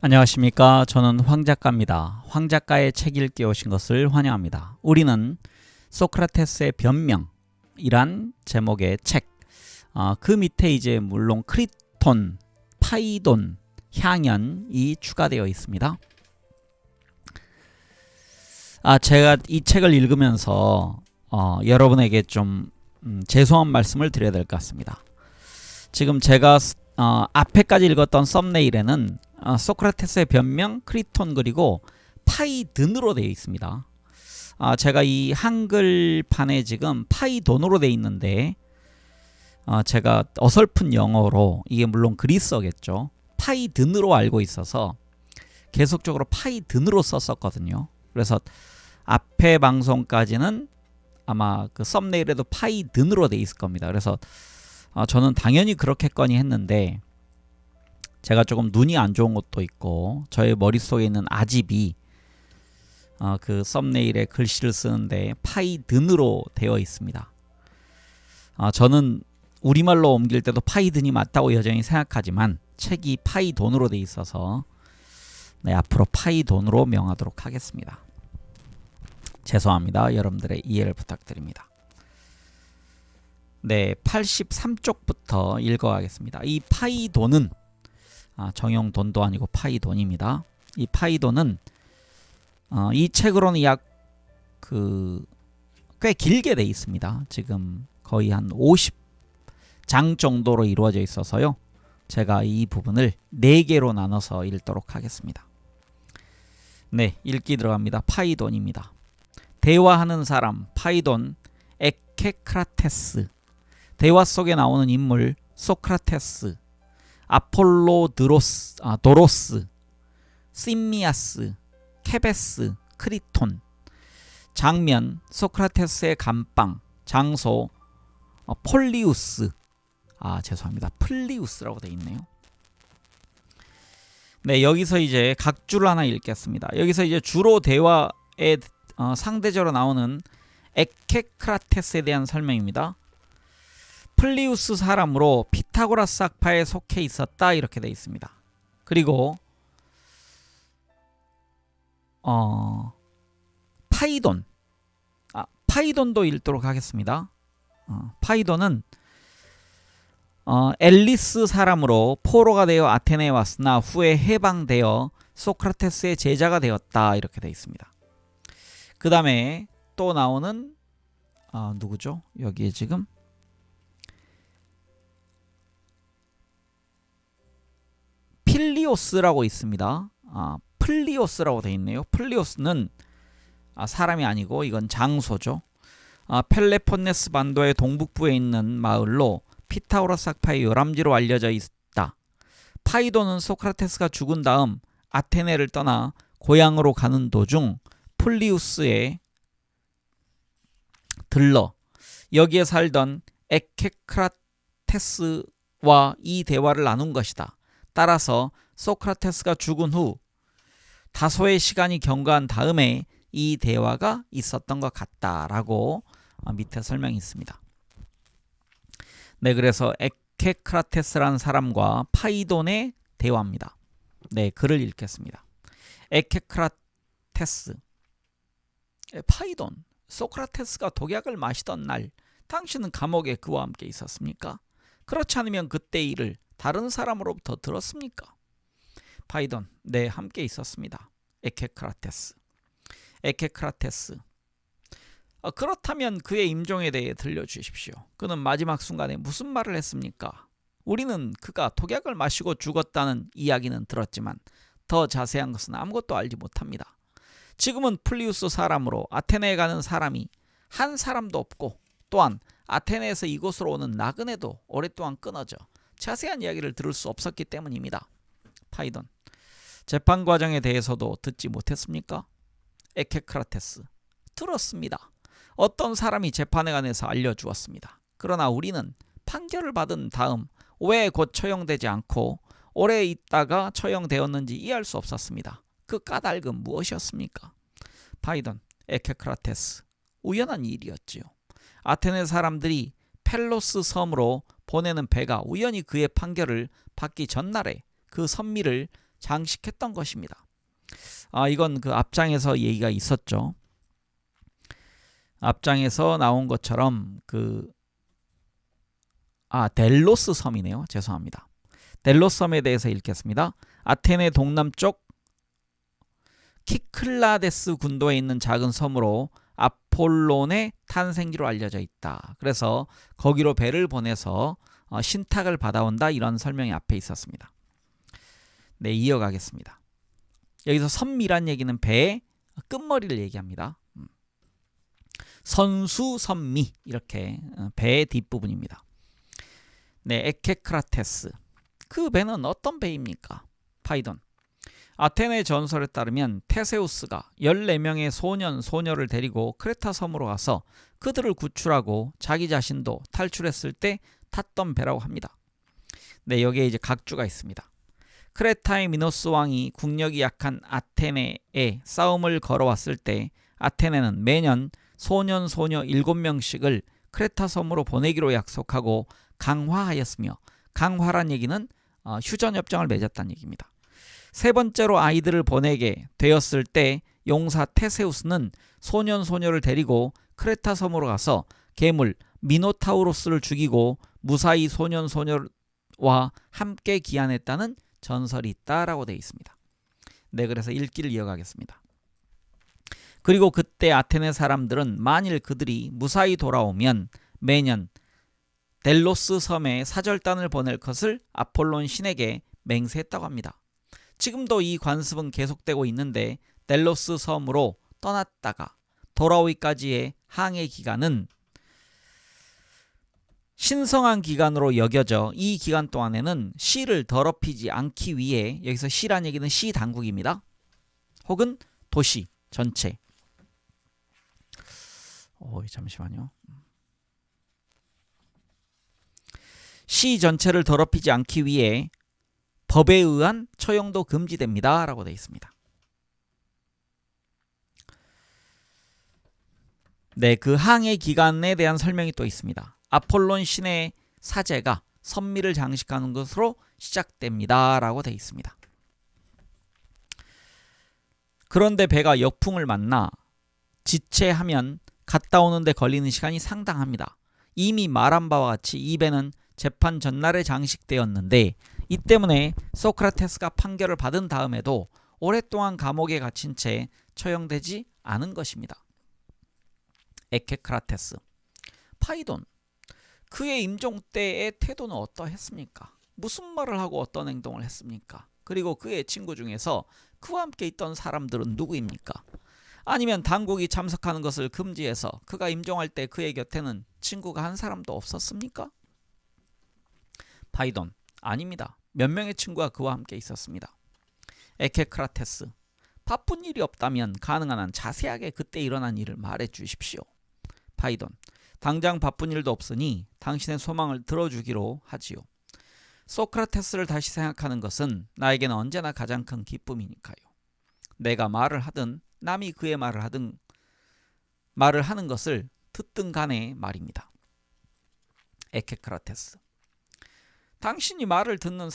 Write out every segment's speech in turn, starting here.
안녕하십니까. 저는 황 작가입니다. 황 작가의 책 읽기 오신 것을 환영합니다. 우리는 소크라테스의 변명이란 제목의 책, 그 밑에 이제 물론 크리톤, 파이돈, 향연이 추가되어 있습니다. 제가 이 책을 읽으면서 여러분에게 좀 죄송한 말씀을 드려야 될 것 같습니다. 지금 제가 앞에까지 읽었던 썸네일에는 소크라테스의 변명, 크리톤 그리고 파이든으로 되어 있습니다. 제가 이 한글판에 지금 파이돈으로 되어 있는데 제가 어설픈 영어로, 이게 물론 그리스어겠죠, 파이든으로 알고 있어서 계속적으로 파이든으로 썼었거든요. 그래서 앞에 방송까지는 아마 그 썸네일에도 파이든으로 되어 있을 겁니다. 그래서 저는 당연히 그렇겠거니 했는데, 제가 조금 눈이 안 좋은 것도 있고 저의 머릿속에 있는 아집이 그 썸네일에 글씨를 쓰는데 파이든으로 되어 있습니다. 저는 우리말로 옮길 때도 파이든이 맞다고 여전히 생각하지만 책이 파이돈으로 되어 있어서 앞으로 파이돈으로 명하도록 하겠습니다. 죄송합니다. 여러분들의 이해를 부탁드립니다. 83쪽부터 읽어가겠습니다. 이 파이돈은 정형 돈도 아니고 파이돈입니다. 이 파이돈은 이 책으로는 약 꽤 길게 돼 있습니다. 지금 거의 한 50장 정도로 이루어져 있어서요. 제가 이 부분을 4개로 나눠서 읽도록 하겠습니다. 읽기 들어갑니다. 파이돈입니다. 대화하는 사람, 파이돈, 에케크라테스. 대화 속에 나오는 인물, 소크라테스, 도로스, 심미아스, 케베스, 크리톤. 장면, 소크라테스의 감방. 장소, 폴리우스. 죄송합니다. 플리우스라고 되어 있네요. 여기서 이제 각 줄을 하나 읽겠습니다. 여기서 이제 주로 대화에 상대적으로 나오는 에케크라테스에 대한 설명입니다. 플리우스 사람으로 피타고라스 학파에 속해 있었다, 이렇게 되어 있습니다. 그리고 파이돈도 읽도록 하겠습니다. 파이돈은 엘리스 사람으로 포로가 되어 아테네에 왔으나 후에 해방되어 소크라테스의 제자가 되었다, 이렇게 되어 있습니다. 그 다음에 또 나오는 누구죠? 여기에 지금 필리오스라고 있습니다. 플리오스라고 되어 있네요. 플리오스는 사람이 아니고 이건 장소죠. 펠레폰네스 반도의 동북부에 있는 마을로 피타고라스 학파의 요람지로 알려져 있다. 파이돈은 소크라테스가 죽은 다음 아테네를 떠나 고향으로 가는 도중 플리우스에 들러 여기에 살던 에케크라테스와 이 대화를 나눈 것이다. 따라서 소크라테스가 죽은 후 다소의 시간이 경과한 다음에 이 대화가 있었던 것 같다라고 밑에 설명이 있습니다. 그래서 에케크라테스라는 사람과 파이돈의 대화입니다. 글을 읽겠습니다. 에케크라테스, 파이돈, 소크라테스가 독약을 마시던 날 당신은 감옥에 그와 함께 있었습니까? 그렇지 않으면 그때 일을 다른 사람으로부터 들었습니까? 파이돈, 함께 있었습니다. 에케크라테스, 그렇다면 그의 임종에 대해 들려주십시오. 그는 마지막 순간에 무슨 말을 했습니까? 우리는 그가 독약을 마시고 죽었다는 이야기는 들었지만 더 자세한 것은 아무것도 알지 못합니다. 지금은 플리우스 사람으로 아테네에 가는 사람이 한 사람도 없고, 또한 아테네에서 이곳으로 오는 나그네도 오랫동안 끊어져 자세한 이야기를 들을 수 없었기 때문입니다. 파이돈, 재판 과정에 대해서도 듣지 못했습니까? 에케크라테스, 들었습니다. 어떤 사람이 재판에 관해서 알려주었습니다. 그러나 우리는 판결을 받은 다음 왜 곧 처형되지 않고 오래 있다가 처형되었는지 이해할 수 없었습니다. 그 까닭은 무엇이었습니까? 파이돈, 에케크라테스, 우연한 일이었지요. 아테네 사람들이 펠로스 섬으로 보내는 배가 우연히 그의 판결을 받기 전날에 그 선미를 장식했던 것입니다. 이건 그 앞장에서 얘기가 있었죠. 앞장에서 나온 것처럼 델로스 섬이네요. 죄송합니다. 델로스 섬에 대해서 읽겠습니다. 아테네 동남쪽 키클라데스 군도에 있는 작은 섬으로 아폴론의 탄생지로 알려져 있다. 그래서 거기로 배를 보내서 신탁을 받아온다, 이런 설명이 앞에 있었습니다. 네, 이어가겠습니다. 여기서 섬이란 얘기는 배의 끝머리를 얘기합니다. 선수, 선미, 이렇게 배의 뒷부분입니다. 네, 에케크라테스. 그 배는 어떤 배입니까? 파이돈. 아테네 전설에 따르면 테세우스가 14명의 소년, 소녀를 데리고 크레타 섬으로 가서 그들을 구출하고 자기 자신도 탈출했을 때 탔던 배라고 합니다. 네, 여기에 이제 각주가 있습니다. 크레타의 미노스 왕이 국력이 약한 아테네에 싸움을 걸어왔을 때 아테네는 매년 소년, 소녀 7명씩을 크레타 섬으로 보내기로 약속하고 강화하였으며, 강화란 얘기는 휴전협정을 맺었다는 얘기입니다. 세 번째로 아이들을 보내게 되었을 때 용사 테세우스는 소년, 소녀를 데리고 크레타 섬으로 가서 괴물 미노타우로스를 죽이고 무사히 소년, 소녀와 함께 귀환했다는 전설이 있다라고 되어 있습니다. 네, 그래서 읽기를 이어가겠습니다. 그리고 그때 아테네 사람들은 만일 그들이 무사히 돌아오면 매년 델로스 섬에 사절단을 보낼 것을 아폴론 신에게 맹세했다고 합니다. 지금도 이 관습은 계속되고 있는데 델로스 섬으로 떠났다가 돌아오기까지의 항해 기간은 신성한 기간으로 여겨져 이 기간 동안에는 시를 더럽히지 않기 위해, 여기서 시란 얘기는 시 당국입니다. 혹은 도시 전체. 잠시만요. 시 전체를 더럽히지 않기 위해 법에 의한 처형도 금지됩니다 라고 되어 있습니다. 네, 그 항해 기간에 대한 설명이 또 있습니다. 아폴론 신의 사제가 선미를 장식하는 것으로 시작됩니다 라고 되어 있습니다. 그런데 배가 역풍을 만나 지체하면 갔다 오는데 걸리는 시간이 상당합니다. 이미 말한 바와 같이 이 배는 재판 전날에 장식되었는데 이 때문에 소크라테스가 판결을 받은 다음에도 오랫동안 감옥에 갇힌 채 처형되지 않은 것입니다. 에케크라테스. 파이돈. 그의 임종 때의 태도는 어떠했습니까? 무슨 말을 하고 어떤 행동을 했습니까? 그리고 그의 친구 중에서 그와 함께 있던 사람들은 누구입니까? 아니면 당국이 참석하는 것을 금지해서 그가 임종할 때 그의 곁에는 친구가 한 사람도 없었습니까? 파이돈. 아닙니다. 몇 명의 친구가 그와 함께 있었습니다. 에케크라테스. 바쁜 일이 없다면 가능한 한 자세하게 그때 일어난 일을 말해 주십시오. 파이돈. 당장 바쁜 일도 없으니 당신의 소망을 들어주기로 하지요. 소크라테스를 다시 생각하는 것은 나에게는 언제나 가장 큰 기쁨이니까요. 내가 말을 하든 남이 그의 말을 하든 말을 하는 것을 듣든 간에 말입니다. 에케크라테스. 당신의 말을 듣는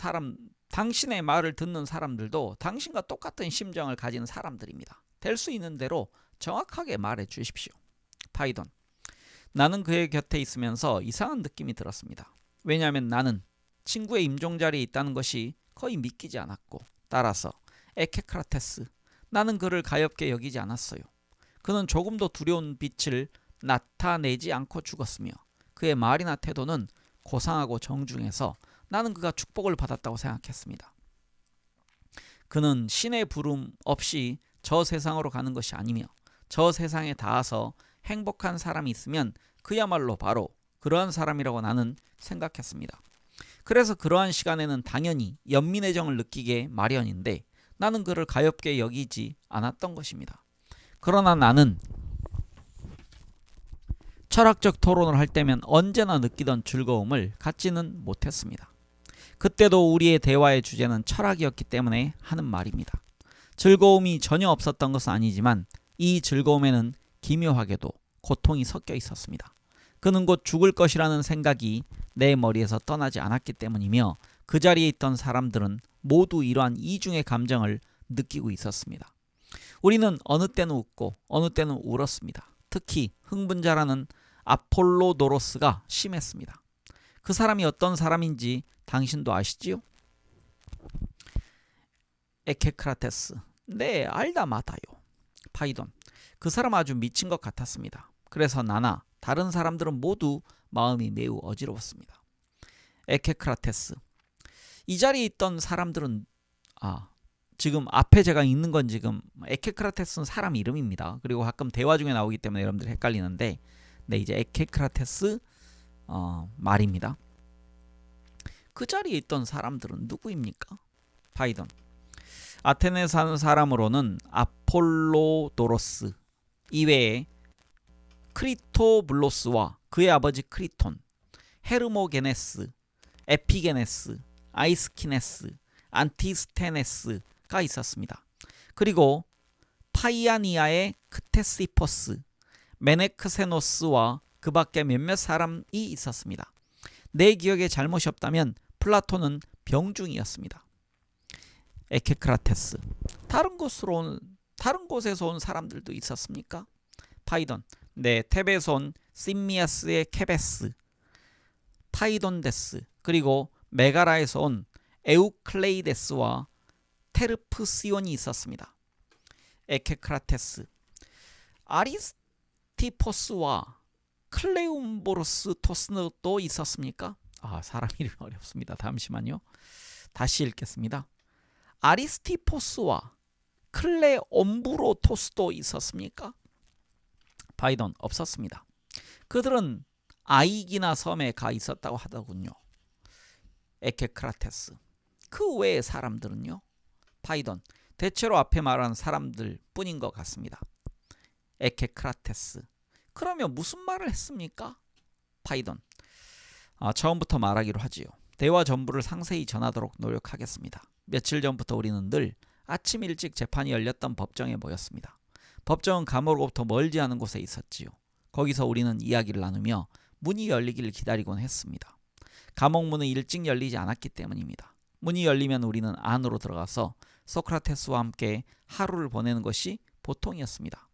사람들도 당신과 똑같은 심정을 가진 사람들입니다. 될 수 있는 대로 정확하게 말해 주십시오. 파이돈. 나는 그의 곁에 있으면서 이상한 느낌이 들었습니다. 왜냐하면 나는 친구의 임종 자리에 있다는 것이 거의 믿기지 않았고, 따라서 에케크라테스, 나는 그를 가엾게 여기지 않았어요. 그는 조금도 두려운 빛을 나타내지 않고 죽었으며 그의 말이나 태도는 고상하고 정중해서 나는 그가 축복을 받았다고 생각했습니다. 그는 신의 부름 없이 저 세상으로 가는 것이 아니며 저 세상에 닿아서 행복한 사람이 있으면 그야말로 바로 그러한 사람이라고 나는 생각했습니다. 그래서 그러한 시간에는 당연히 연민의 정을 느끼게 마련인데 나는 그를 가엾게 여기지 않았던 것입니다. 그러나 나는 철학적 토론을 할 때면 언제나 느끼던 즐거움을 갖지는 못했습니다. 그때도 우리의 대화의 주제는 철학이었기 때문에 하는 말입니다. 즐거움이 전혀 없었던 것은 아니지만 이 즐거움에는 기묘하게도 고통이 섞여 있었습니다. 그는 곧 죽을 것이라는 생각이 내 머리에서 떠나지 않았기 때문이며 그 자리에 있던 사람들은 모두 이러한 이중의 감정을 느끼고 있었습니다. 우리는 어느 때는 웃고 어느 때는 울었습니다. 특히 흥분자라는 아폴로도로스가 심했습니다. 그 사람이 어떤 사람인지 당신도 아시지요? 에케크라테스. 네, 알다 마다요. 파이돈. 그 사람 아주 미친 것 같았습니다. 그래서 나나 다른 사람들은 모두 마음이 매우 어지러웠습니다. 에케크라테스. 이 자리에 있던 사람들은 지금 앞에 제가 읽는 건 지금 에케크라테스는 사람 이름입니다. 그리고 가끔 대화 중에 나오기 때문에 여러분들 헷갈리는데 네, 이제 에케크라테스 말입니다. 그 자리에 있던 사람들은 누구입니까? 파이돈. 아테네 사는 사람으로는 아폴로도로스 이외에 크리토블로스와 그의 아버지 크리톤, 헤르모게네스, 에피게네스, 아이스키네스, 안티스테네스가 있었습니다. 그리고 파이아니아의 크테시포스, 메네크세노스와 그 밖에 몇몇 사람이 있었습니다. 내 기억에 잘못이 없다면 플라톤은 병중이었습니다. 에케크라테스. 다른 곳에서 온 사람들도 있었습니까? 파이돈. 네, 테베에서 온 심미아스의 케베스, 파이돈데스, 그리고 메가라에서 온 에우클레이데스와 테르프시온이 있었습니다. 에케크라테스. 아리스티포스와 클레움보로스토스도 있었습니까? 사람 이름이 어렵습니다. 잠시만요. 다시 읽겠습니다. 아리스티포스와 클레옴브로토스도 있었습니까? 파이돈. 없었습니다. 그들은 아이기나 섬에 가 있었다고 하더군요. 에케크라테스. 그 외의 사람들은요? 파이돈. 대체로 앞에 말한 사람들 뿐인 것 같습니다. 에케크라테스. 그러면 무슨 말을 했습니까? 파이돈. 처음부터 말하기로 하지요. 대화 전부를 상세히 전하도록 노력하겠습니다. 며칠 전부터 우리는 늘 아침 일찍 재판이 열렸던 법정에 모였습니다. 법정은 감옥으로부터 멀지 않은 곳에 있었지요. 거기서 우리는 이야기를 나누며 문이 열리기를 기다리곤 했습니다. 감옥 문은 일찍 열리지 않았기 때문입니다. 문이 열리면 우리는 안으로 들어가서 소크라테스와 함께 하루를 보내는 것이 보통이었습니다.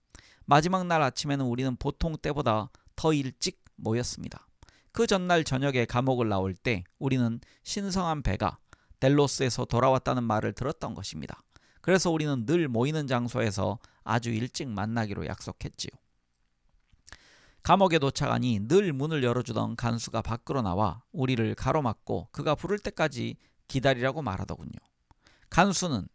마지막 날 아침에는 우리는 보통 때보다 더 일찍 모였습니다. 그 전날 저녁에 감옥을 나올 때 우리는 신성한 배가 델로스에서 돌아왔다는 말을 들었던 것입니다. 그래서 우리는 늘 모이는 장소에서 아주 일찍 만나기로 약속했지요. 감옥에 도착하니 늘 문을 열어주던 간수가 밖으로 나와 우리를 가로막고 그가 부를 때까지 기다리라고 말하더군요. 간수는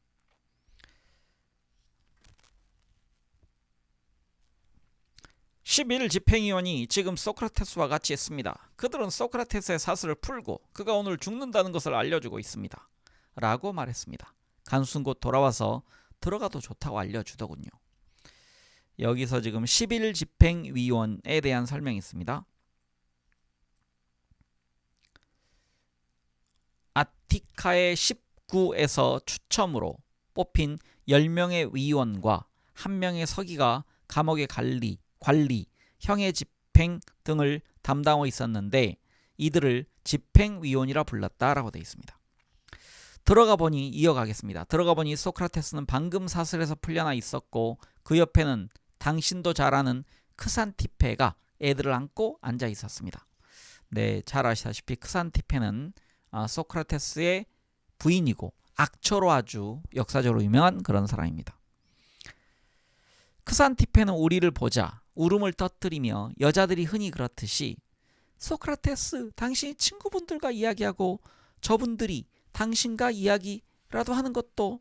11 집행위원이 지금 소크라테스와 같이 있습니다. 그들은 소크라테스의 사슬을 풀고 그가 오늘 죽는다는 것을 알려주고 있습니다. 라고 말했습니다. 간수는 곧 돌아와서 들어가도 좋다고 알려주더군요. 여기서 지금 11 집행위원에 대한 설명이 있습니다. 아티카의 19에서 추첨으로 뽑힌 10명의 위원과 1명의 서기가 감옥의 관리, 형의 집행 등을 담당하고 있었는데 이들을 집행위원이라 불렀다라고 되어 있습니다. 들어가 보니 이어가겠습니다. 들어가 보니 소크라테스는 방금 사슬에서 풀려나 있었고 그 옆에는 당신도 잘 아는 크산티페가 애들을 안고 앉아 있었습니다. 네, 잘 아시다시피 크산티페는 소크라테스의 부인이고 악처로 아주 역사적으로 유명한 그런 사람입니다. 크산티페는 우리를 보자 울음을 터뜨리며 여자들이 흔히 그렇듯이 소크라테스, 당신이 친구분들과 이야기하고 저분들이 당신과 이야기라도 하는 것도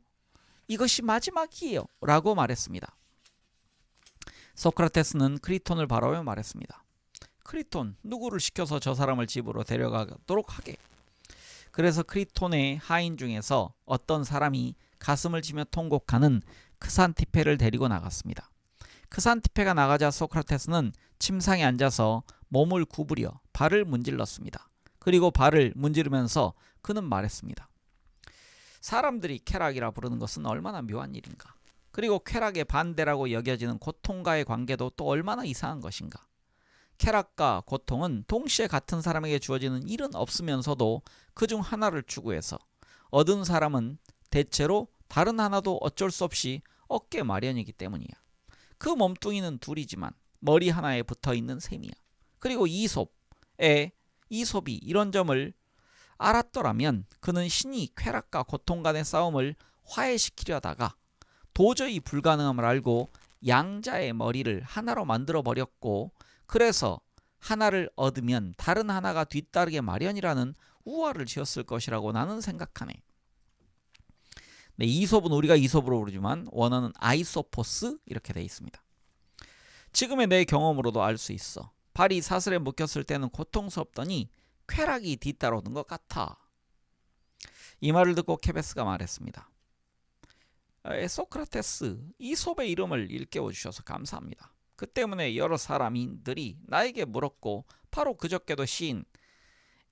이것이 마지막이에요 라고 말했습니다. 소크라테스는 크리톤을 바라보며 말했습니다. 크리톤, 누구를 시켜서 저 사람을 집으로 데려가도록 하게. 그래서 크리톤의 하인 중에서 어떤 사람이 가슴을 치며 통곡하는 크산티페를 데리고 나갔습니다. 크산티페가 나가자 소크라테스는 침상에 앉아서 몸을 구부려 발을 문질렀습니다. 그리고 발을 문지르면서 그는 말했습니다. 사람들이 쾌락이라 부르는 것은 얼마나 묘한 일인가. 그리고 쾌락의 반대라고 여겨지는 고통과의 관계도 또 얼마나 이상한 것인가. 쾌락과 고통은 동시에 같은 사람에게 주어지는 일은 없으면서도 그중 하나를 추구해서 얻은 사람은 대체로 다른 하나도 어쩔 수 없이 얻게 마련이기 때문이야. 그 몸뚱이는 둘이지만 머리 하나에 붙어있는 셈이야. 그리고 이솝이 이런 점을 알았더라면 그는 신이 쾌락과 고통 간의 싸움을 화해시키려다가 도저히 불가능함을 알고 양자의 머리를 하나로 만들어 버렸고, 그래서 하나를 얻으면 다른 하나가 뒤따르게 마련이라는 우화를 지었을 것이라고 나는 생각하네. 네, 이솝은 우리가 이솝으로 부르지만 원어는 아이소포스 이렇게 되어 있습니다. 지금의 내 경험으로도 알 수 있어. 발이 사슬에 묶였을 때는 고통스럽더니 쾌락이 뒤따라오는 것 같아. 이 말을 듣고 케베스가 말했습니다. 소크라테스, 이솝의 이름을 일깨워 주셔서 감사합니다. 그 때문에 여러 사람들이 나에게 물었고 바로 그저께도 시인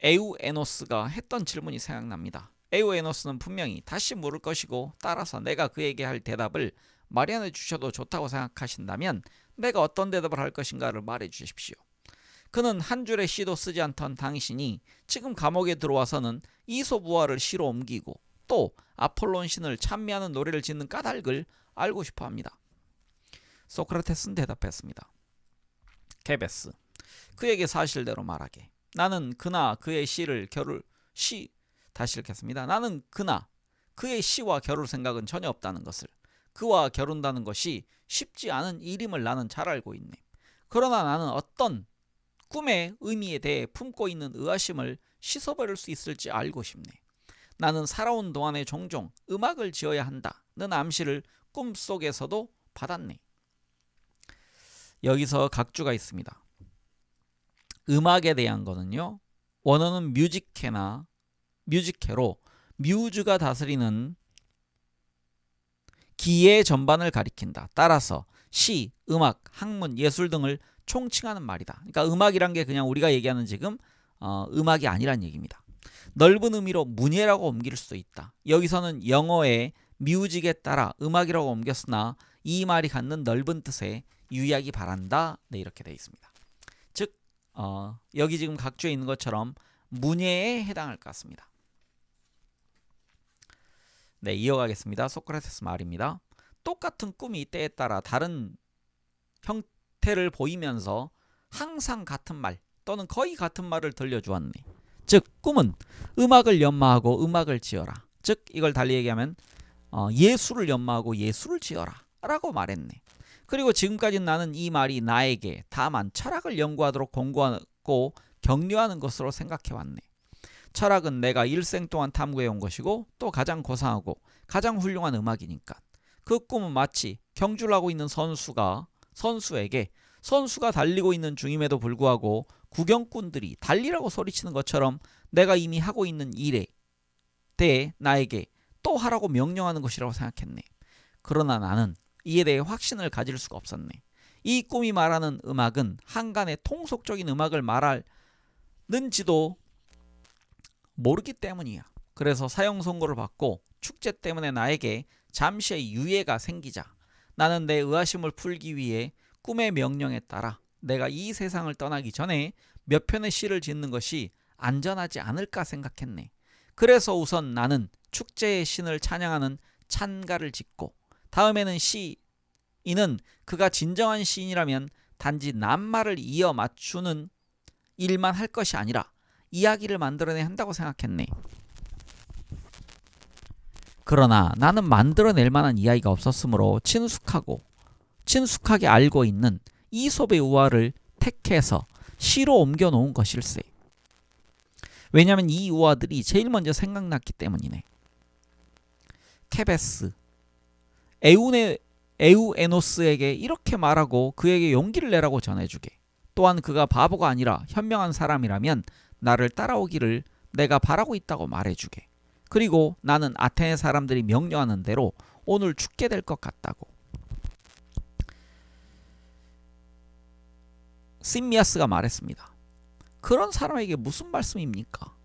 에우에노스가 했던 질문이 생각납니다. 에우에노스는 분명히 다시 물을 것이고, 따라서 내가 그에게 할 대답을 마련해 주셔도 좋다고 생각하신다면 내가 어떤 대답을 할 것인가를 말해 주십시오. 그는 한 줄의 시도 쓰지 않던 당신이 지금 감옥에 들어와서는 이솝우화를 시로 옮기고 또 아폴론 신을 찬미하는 노래를 짓는 까닭을 알고 싶어합니다. 소크라테스는 대답했습니다. 케베스, 그에게 사실대로 말하게. 나는 그나 그의 그의 시와 겨룰 생각은 전혀 없다는 것을, 그와 겨룬다는 것이 쉽지 않은 일임을 나는 잘 알고 있네. 그러나 나는 어떤 꿈의 의미에 대해 품고 있는 의아심을 씻어버릴 수 있을지 알고 싶네. 나는 살아온 동안에 종종 음악을 지어야 한다는 암시를 꿈속에서도 받았네. 여기서 각주가 있습니다. 음악에 대한 거는요, 원어는 뮤지케로 뮤즈가 다스리는 기의 전반을 가리킨다. 따라서 시, 음악, 학문, 예술 등을 총칭하는 말이다. 그러니까 음악이란 게 그냥 우리가 얘기하는 지금 음악이 아니란 얘기입니다. 넓은 의미로 문예라고 옮길 수도 있다. 여기서는 영어의 뮤직에 따라 음악이라고 옮겼으나 이 말이 갖는 넓은 뜻에 유의하기 바란다. 네, 이렇게 되어 있습니다. 즉 여기 지금 각주에 있는 것처럼 문예에 해당할 것 같습니다. 네, 이어가겠습니다. 소크라테스 말입니다. 똑같은 꿈이 때에 따라 다른 형태를 보이면서 항상 같은 말 또는 거의 같은 말을 들려주었네. 즉 꿈은 음악을 연마하고 음악을 지어라. 즉 이걸 달리 얘기하면 예술을 연마하고 예술을 지어라 라고 말했네. 그리고 지금까지 나는 이 말이 나에게 다만 철학을 연구하도록 공부하고 격려하는 것으로 생각해왔네. 철학은 내가 일생 동안 탐구해온 것이고 또 가장 고상하고 가장 훌륭한 음악이니까. 그 꿈은 마치 경주를 하고 있는 선수에게 선수가 달리고 있는 중임에도 불구하고 구경꾼들이 달리라고 소리치는 것처럼 내가 이미 하고 있는 일에 대해 나에게 또 하라고 명령하는 것이라고 생각했네. 그러나 나는 이에 대해 확신을 가질 수가 없었네. 이 꿈이 말하는 음악은 한간의 통속적인 음악을 말하는지도 모르기 때문이야. 그래서 사형 선고를 받고 축제 때문에 나에게 잠시의 유예가 생기자 나는 내 의아심을 풀기 위해 꿈의 명령에 따라 내가 이 세상을 떠나기 전에 몇 편의 시를 짓는 것이 안전하지 않을까 생각했네. 그래서 우선 나는 축제의 신을 찬양하는 찬가를 짓고, 다음에는 시인은 그가 진정한 시인이라면 단지 낱말을 이어 맞추는 일만 할 것이 아니라 이야기를 만들어내야 한다고 생각했네. 그러나 나는 만들어낼 만한 이야기가 없었으므로 친숙하게 알고 있는 이솝의 우화를 택해서 시로 옮겨 놓은 것일세. 왜냐하면 이 우화들이 제일 먼저 생각났기 때문이네. 케베스, 에우에노스에게 이렇게 말하고 그에게 용기를 내라고 전해주게. 또한 그가 바보가 아니라 현명한 사람이라면 나를 따라오기를 내가 바라고 있다고 말해주게. 그리고 나는 아테네 사람들이 명령하는 대로 오늘 죽게 될 것 같다고. 심미아스가 말했습니다. 그런 사람에게 무슨 말씀입니까?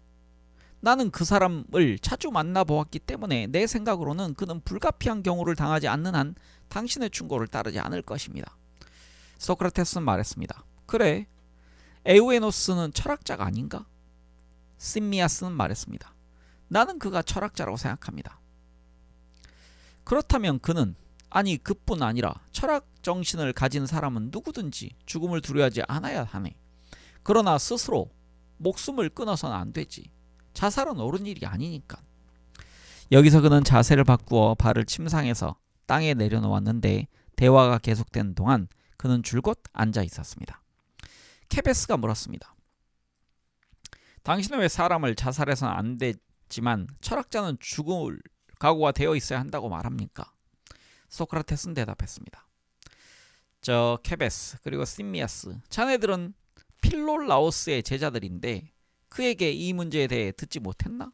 나는 그 사람을 자주 만나보았기 때문에 내 생각으로는 그는 불가피한 경우를 당하지 않는 한 당신의 충고를 따르지 않을 것입니다. 소크라테스는 말했습니다. 그래, 에우에노스는 철학자가 아닌가? 심미아스는 말했습니다. 나는 그가 철학자라고 생각합니다. 그렇다면 그는, 아니 그뿐 아니라 철학 정신을 가진 사람은 누구든지 죽음을 두려워하지 않아야 하네. 그러나 스스로 목숨을 끊어서는 안 되지. 자살은 옳은 일이 아니니까. 여기서 그는 자세를 바꾸어 발을 침상에서 땅에 내려놓았는데 대화가 계속되는 동안 그는 줄곧 앉아 있었습니다. 케베스가 물었습니다. 당신은 왜 사람을 자살해서는 안 되지만 철학자는 죽을 각오가 되어 있어야 한다고 말합니까? 소크라테스는 대답했습니다. 저 케베스 그리고 심미아스, 자네들은 필롤라오스의 제자들인데 그에게 이 문제에 대해 듣지 못했나?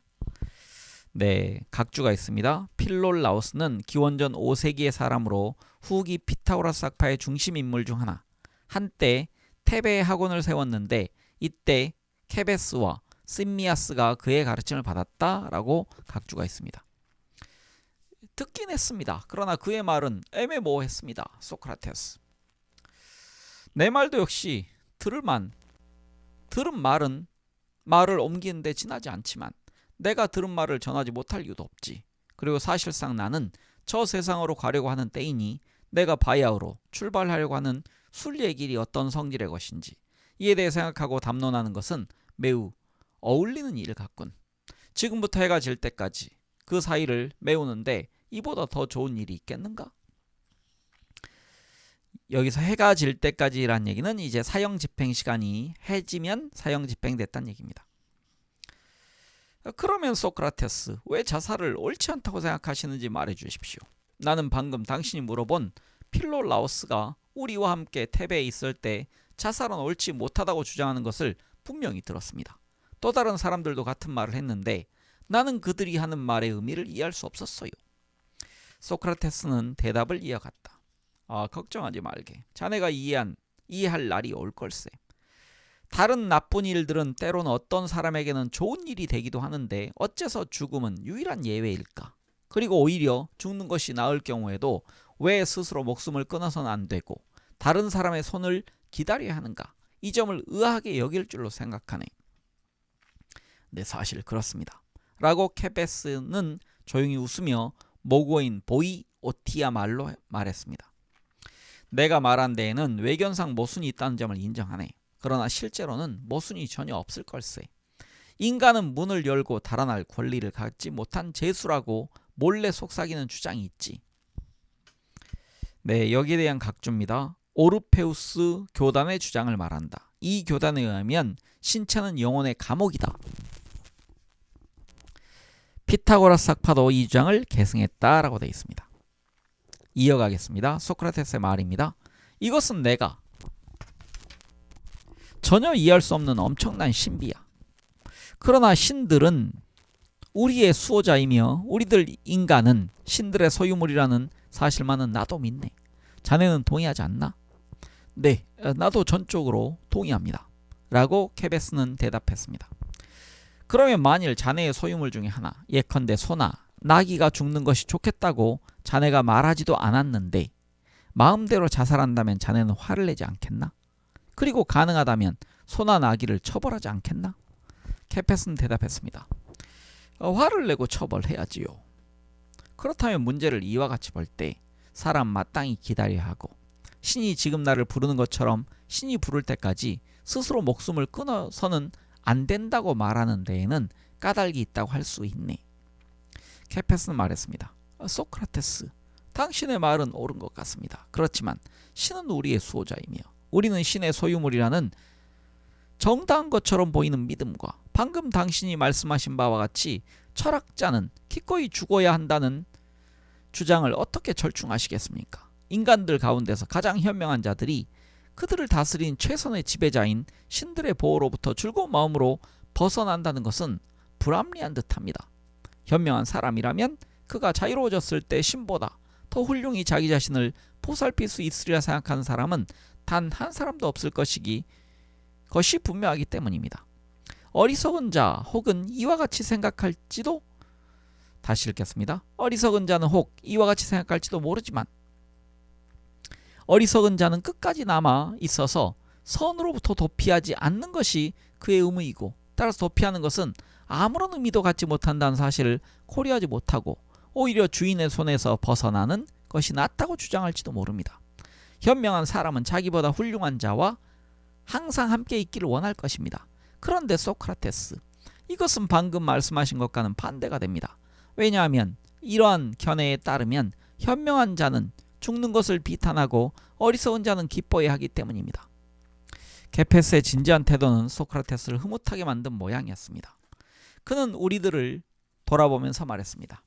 네, 각주가 있습니다. 필롤라오스는 기원전 5세기의 사람으로 후기 피타고라스 학파의 중심 인물 중 하나. 한때 테베에 학원을 세웠는데 이때 케베스와 심미아스가 그의 가르침을 받았다라고 각주가 있습니다. 듣긴 했습니다. 그러나 그의 말은 애매모호했습니다. 소크라테스. 내 말도 역시 들은 말을 옮기는데 지나지 않지만 내가 들은 말을 전하지 못할 이유도 없지. 그리고 사실상 나는 저 세상으로 가려고 하는 때이니 내가 바야흐로 출발하려고 하는 순리의 길이 어떤 성질의 것인지 이에 대해 생각하고 담론하는 것은 매우 어울리는 일 같군. 지금부터 해가 질 때까지 그 사이를 메우는데 이보다 더 좋은 일이 있겠는가? 여기서 해가 질 때까지란 얘기는 이제 사형 집행 시간이 해지면 사형 집행됐다는 얘기입니다. 그러면 소크라테스, 왜 자살을 옳지 않다고 생각하시는지 말해 주십시오. 나는 방금 당신이 물어본 필롤라오스가 우리와 함께 테베에 있을 때 자살은 옳지 못하다고 주장하는 것을 분명히 들었습니다. 또 다른 사람들도 같은 말을 했는데 나는 그들이 하는 말의 의미를 이해할 수 없었어요. 소크라테스는 대답을 이어갔다. 걱정하지 말게. 자네가 이해할 날이 올 걸세. 다른 나쁜 일들은 때로는 어떤 사람에게는 좋은 일이 되기도 하는데 어째서 죽음은 유일한 예외일까? 그리고 오히려 죽는 것이 나을 경우에도 왜 스스로 목숨을 끊어서는 안 되고 다른 사람의 손을 기다려야 하는가? 이 점을 의아하게 여길 줄로 생각하네. 네, 사실 그렇습니다. 라고 케베스는 조용히 웃으며 모고인 보이 오티야 말로 말했습니다. 내가 말한 데에는 외견상 모순이 있다는 점을 인정하네. 그러나 실제로는 모순이 전혀 없을 걸세. 인간은 문을 열고 달아날 권리를 갖지 못한 죄수라고 몰래 속삭이는 주장이 있지. 네, 여기에 대한 각주입니다. 오르페우스 교단의 주장을 말한다. 이 교단에 의하면 신체는 영혼의 감옥이다. 피타고라스 학파도 이 주장을 계승했다라고 되어 있습니다. 이어가겠습니다. 소크라테스의 말입니다. 이것은 내가 전혀 이해할 수 없는 엄청난 신비야. 그러나 신들은 우리의 수호자이며 우리들 인간은 신들의 소유물이라는 사실만은 나도 믿네. 자네는 동의하지 않나? 네, 나도 전적으로 동의합니다. 라고 케베스는 대답했습니다. 그러면 만일 자네의 소유물 중에 하나, 예컨대 소나 나귀가 죽는 것이 좋겠다고 자네가 말하지도 않았는데 마음대로 자살한다면 자네는 화를 내지 않겠나? 그리고 가능하다면 소나 나귀를 처벌하지 않겠나? 케베스는 대답했습니다. 화를 내고 처벌해야지요. 그렇다면 문제를 이와 같이 볼 때 사람 마땅히 기다려야 하고 신이 지금 나를 부르는 것처럼 신이 부를 때까지 스스로 목숨을 끊어서는 안 된다고 말하는 데에는 까닭이 있다고 할 수 있네. 케베스는 말했습니다. 소크라테스, 당신의 말은 옳은 것 같습니다. 그렇지만 신은 우리의 수호자이며 우리는 신의 소유물이라는 정당한 것처럼 보이는 믿음과 방금 당신이 말씀하신 바와 같이 철학자는 기꺼이 죽어야 한다는 주장을 어떻게 절충하시겠습니까? 인간들 가운데서 가장 현명한 자들이 그들을 다스린 최선의 지배자인 신들의 보호로부터 즐거운 마음으로 벗어난다는 것은 불합리한 듯합니다. 현명한 사람이라면 그가 자유로워졌을 때 신보다 더 훌륭히 자기 자신을 보살필 수 있으리라 생각하는 사람은 단 한 사람도 없을 것이 분명하기 때문입니다. 어리석은 자 혹은 이와 같이 생각할지도, 다시 읽겠습니다. 어리석은 자는 혹 이와 같이 생각할지도 모르지만 어리석은 자는 끝까지 남아 있어서 선으로부터 도피하지 않는 것이 그의 의무이고 따라서 도피하는 것은 아무런 의미도 갖지 못한다는 사실을 고려하지 못하고 오히려 주인의 손에서 벗어나는 것이 낫다고 주장할지도 모릅니다. 현명한 사람은 자기보다 훌륭한 자와 항상 함께 있기를 원할 것입니다. 그런데 소크라테스, 이것은 방금 말씀하신 것과는 반대가 됩니다. 왜냐하면 이러한 견해에 따르면 현명한 자는 죽는 것을 비탄하고 어리석은 자는 기뻐해야 하기 때문입니다. 케페스의 진지한 태도는 소크라테스를 흐뭇하게 만든 모양이었습니다. 그는 우리들을 돌아보면서 말했습니다.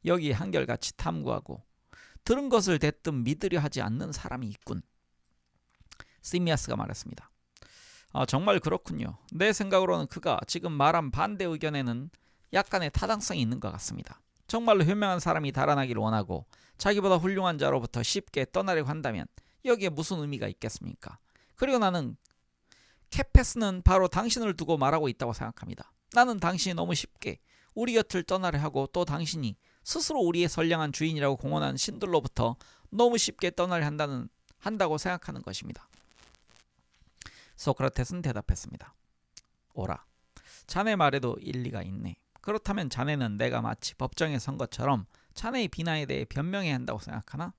여기 한결같이 탐구하고 들은 것을 대뜸 믿으려 하지 않는 사람이 있군. 시미아스가 말했습니다. 정말 그렇군요. 내 생각으로는 그가 지금 말한 반대 의견에는 약간의 타당성이 있는 것 같습니다. 정말로 현명한 사람이 달아나기를 원하고 자기보다 훌륭한 자로부터 쉽게 떠나려고 한다면 여기에 무슨 의미가 있겠습니까? 그리고 나는 케페스는 바로 당신을 두고 말하고 있다고 생각합니다. 나는 당신이 너무 쉽게 우리 곁을 떠나려 하고 또 당신이 스스로 우리의 선량한 주인이라고 공언한 신들로부터 너무 쉽게 떠나려 한다고 생각하는 것입니다. 소크라테스는 대답했습니다. 오라, 자네 말에도 일리가 있네. 그렇다면 자네는 내가 마치 법정에 선 것처럼 자네의 비난에 대해 변명해야 한다고 생각하나?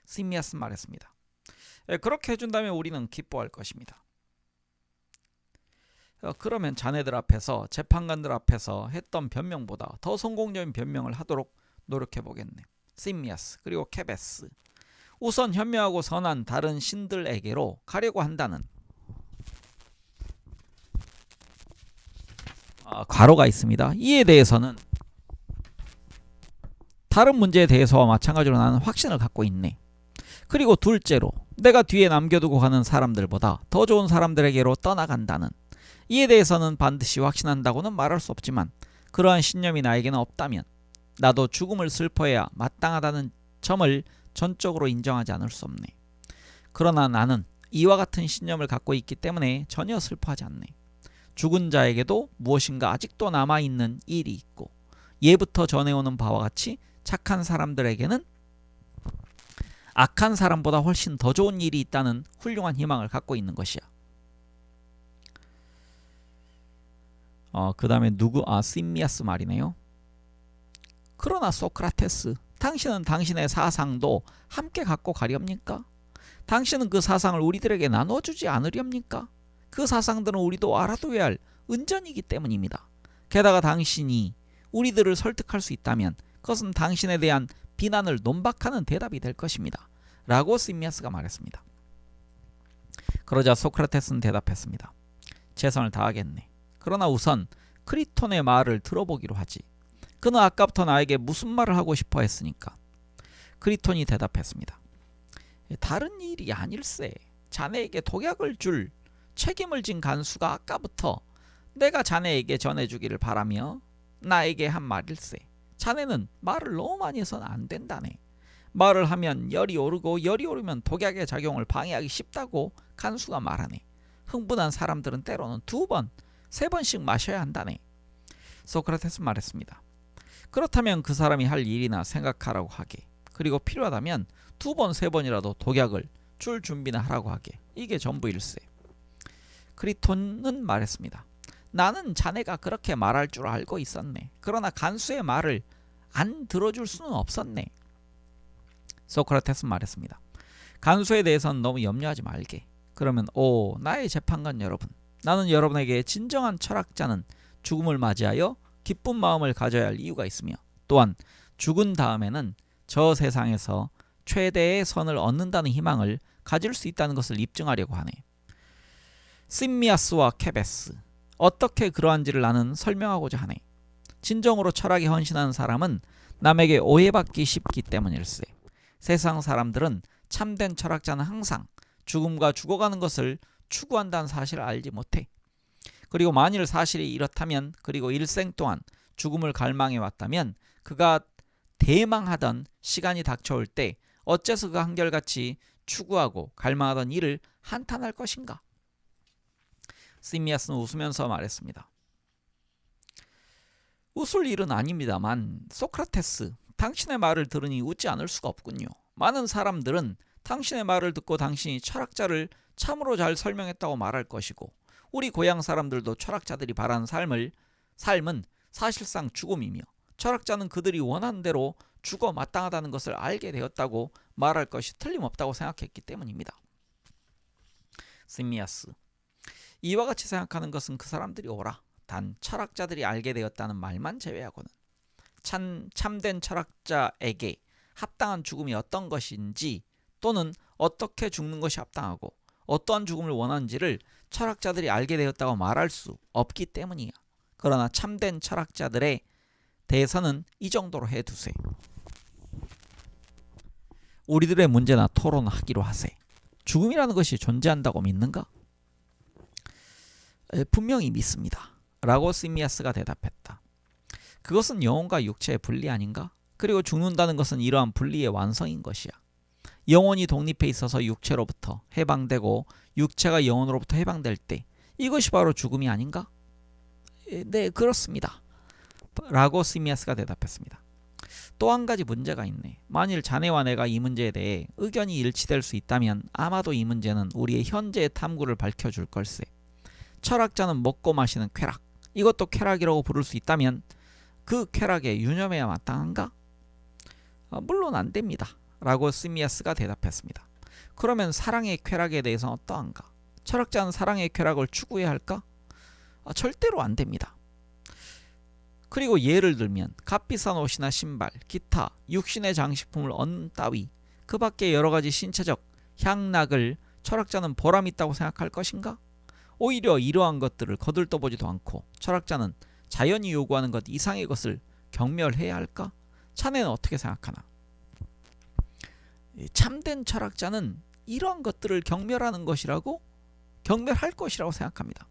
시미아스는 말했습니다. 그렇게 해준다면 우리는 기뻐할 것입니다. 그러면 자네들 앞에서, 재판관들 앞에서 했던 변명보다 더 성공적인 변명을 하도록 노력해보겠네. 시미아스 그리고 케베스, 우선 현명하고 선한 다른 신들에게로 가려고 한다는 괄호가 있습니다. 이에 대해서는 다른 문제에 대해서와 마찬가지로 나는 확신을 갖고 있네. 그리고 둘째로 내가 뒤에 남겨두고 가는 사람들보다 더 좋은 사람들에게로 떠나간다는, 이에 대해서는 반드시 확신한다고는 말할 수 없지만 그러한 신념이 나에게는 없다면 나도 죽음을 슬퍼해야 마땅하다는 점을 전적으로 인정하지 않을 수 없네. 그러나 나는 이와 같은 신념을 갖고 있기 때문에 전혀 슬퍼하지 않네. 죽은 자에게도 무엇인가 아직도 남아있는 일이 있고 예부터 전해오는 바와 같이 착한 사람들에게는 악한 사람보다 훨씬 더 좋은 일이 있다는 훌륭한 희망을 갖고 있는 것이야. 그 다음에 시미아스 말이네요. 그러나 소크라테스, 당신은 당신의 사상도 함께 갖고 가렵니까? 당신은 그 사상을 우리들에게 나눠주지 않으렵니까? 그 사상들은 우리도 알아둬야 할 은전이기 때문입니다. 게다가 당신이 우리들을 설득할 수 있다면 그것은 당신에 대한 비난을 논박하는 대답이 될 것입니다. 라고 시미아스가 말했습니다. 그러자 소크라테스는 대답했습니다. 최선을 다하겠네. 그러나 우선 크리톤의 말을 들어보기로 하지. 그는 아까부터 나에게 무슨 말을 하고 싶어 했으니까. 크리톤이 대답했습니다. 다른 일이 아닐세. 자네에게 독약을 줄 책임을 진 간수가 아까부터 내가 자네에게 전해주기를 바라며 나에게 한 말일세. 자네는 말을 너무 많이 해서는 안 된다네. 말을 하면 열이 오르고 열이 오르면 독약의 작용을 방해하기 쉽다고 간수가 말하네. 흥분한 사람들은 때로는 2번, 3번씩 마셔야 한다네. 소크라테스 말했습니다. 그렇다면 그 사람이 할 일이나 생각하라고 하게. 그리고 필요하다면 2번, 3번이라도 독약을 줄 준비나 하라고 하게. 이게 전부일세. 크리톤은 말했습니다. 나는 자네가 그렇게 말할 줄 알고 있었네. 그러나 간수의 말을 안 들어줄 수는 없었네. 소크라테스는 말했습니다. 간수에 대해서는 너무 염려하지 말게. 그러면 나의 재판관 여러분, 나는 여러분에게 진정한 철학자는 죽음을 맞이하여 기쁜 마음을 가져야 할 이유가 있으며 또한 죽은 다음에는 저 세상에서 최대의 선을 얻는다는 희망을 가질 수 있다는 것을 입증하려고 하네. 시미아스와 케베스, 어떻게 그러한지를 나는 설명하고자 하네. 진정으로 철학에 헌신하는 사람은 남에게 오해받기 쉽기 때문일세. 세상 사람들은 참된 철학자는 항상 죽음과 죽어가는 것을 추구한다는 사실을 알지 못해. 그리고 만일 사실이 이렇다면, 그리고 일생 동안 죽음을 갈망해 왔다면 그가 대망하던 시간이 닥쳐올 때 어째서 그가 한결같이 추구하고 갈망하던 일을 한탄할 것인가? 시미아스는 웃으면서 말했습니다. 웃을 일은 아닙니다만 소크라테스, 당신의 말을 들으니 웃지 않을 수가 없군요. 많은 사람들은 당신의 말을 듣고 당신이 철학자를 참으로 잘 설명했다고 말할 것이고 우리 고향 사람들도 철학자들이 바라는 삶을 삶은 사실상 죽음이며 철학자는 그들이 원하는 대로 죽어 마땅하다는 것을 알게 되었다고 말할 것이 틀림없다고 생각했기 때문입니다. 심미아스. 이와 같이 생각하는 것은 그 사람들이 옳아. 단 철학자들이 알게 되었다는 말만 제외하고는 참된 철학자에게 합당한 죽음이 어떤 것인지 또는 어떻게 죽는 것이 합당하고 어떠한 죽음을 원하는지를 철학자들이 알게 되었다고 말할 수 없기 때문이야. 그러나 참된 철학자들에 대해서는 이 정도로 해두세. 우리들의 문제나 토론하기로 하세. 죽음이라는 것이 존재한다고 믿는가? 분명히 믿습니다. 라고 시미아스가 대답했다. 그것은 영혼과 육체의 분리 아닌가? 그리고 죽는다는 것은 이러한 분리의 완성인 것이야. 영혼이 독립해 있어서 육체로부터 해방되고 육체가 영혼으로부터 해방될 때 이것이 바로 죽음이 아닌가? 네, 그렇습니다. 라고 시미아스가 대답했습니다. 또 한 가지 문제가 있네. 만일 자네와 내가 이 문제에 대해 의견이 일치될 수 있다면 아마도 이 문제는 우리의 현재의 탐구를 밝혀줄 걸세. 철학자는 먹고 마시는 쾌락, 이것도 쾌락이라고 부를 수 있다면 그 쾌락에 유념해야 마땅한가? 물론 안 됩니다. 라고 시미아스가 대답했습니다. 그러면 사랑의 쾌락에 대해서는 어떠한가? 철학자는 사랑의 쾌락을 추구해야 할까? 절대로 안 됩니다. 그리고 예를 들면 값비싼 옷이나 신발, 기타, 육신의 장식품을 얻는 따위 그 밖에 여러가지 신체적 향락을 철학자는 보람있다고 생각할 것인가? 오히려 이러한 것들을 거들떠보지도 않고 철학자는 자연이 요구하는 것 이상의 것을 경멸해야 할까? 자네는 어떻게 생각하나? 참된 철학자는 이러한 것들을 경멸할 것이라고 생각합니다.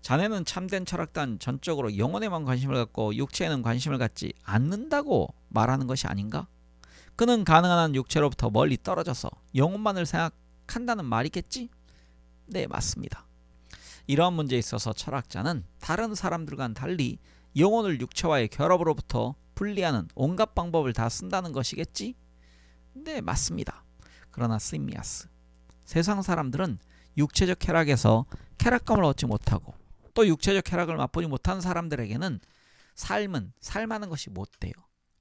자네는 참된 철학단 전적으로 영혼에만 관심을 갖고 육체에는 관심을 갖지 않는다고 말하는 것이 아닌가? 그는 가능한 한 육체로부터 멀리 떨어져서 영혼만을 생각한다는 말이겠지? 네, 맞습니다. 이러한 문제에 있어서 철학자는 다른 사람들과는 달리 영혼을 육체와의 결합으로부터 분리하는 온갖 방법을 다 쓴다는 것이겠지? 네, 맞습니다. 그러나 시미아스, 세상 사람들은 육체적 쾌락에서 쾌락감을 얻지 못하고 또 육체적 쾌락을 맛보지 못한 사람들에게는 삶은 살만한 것이 못 돼요.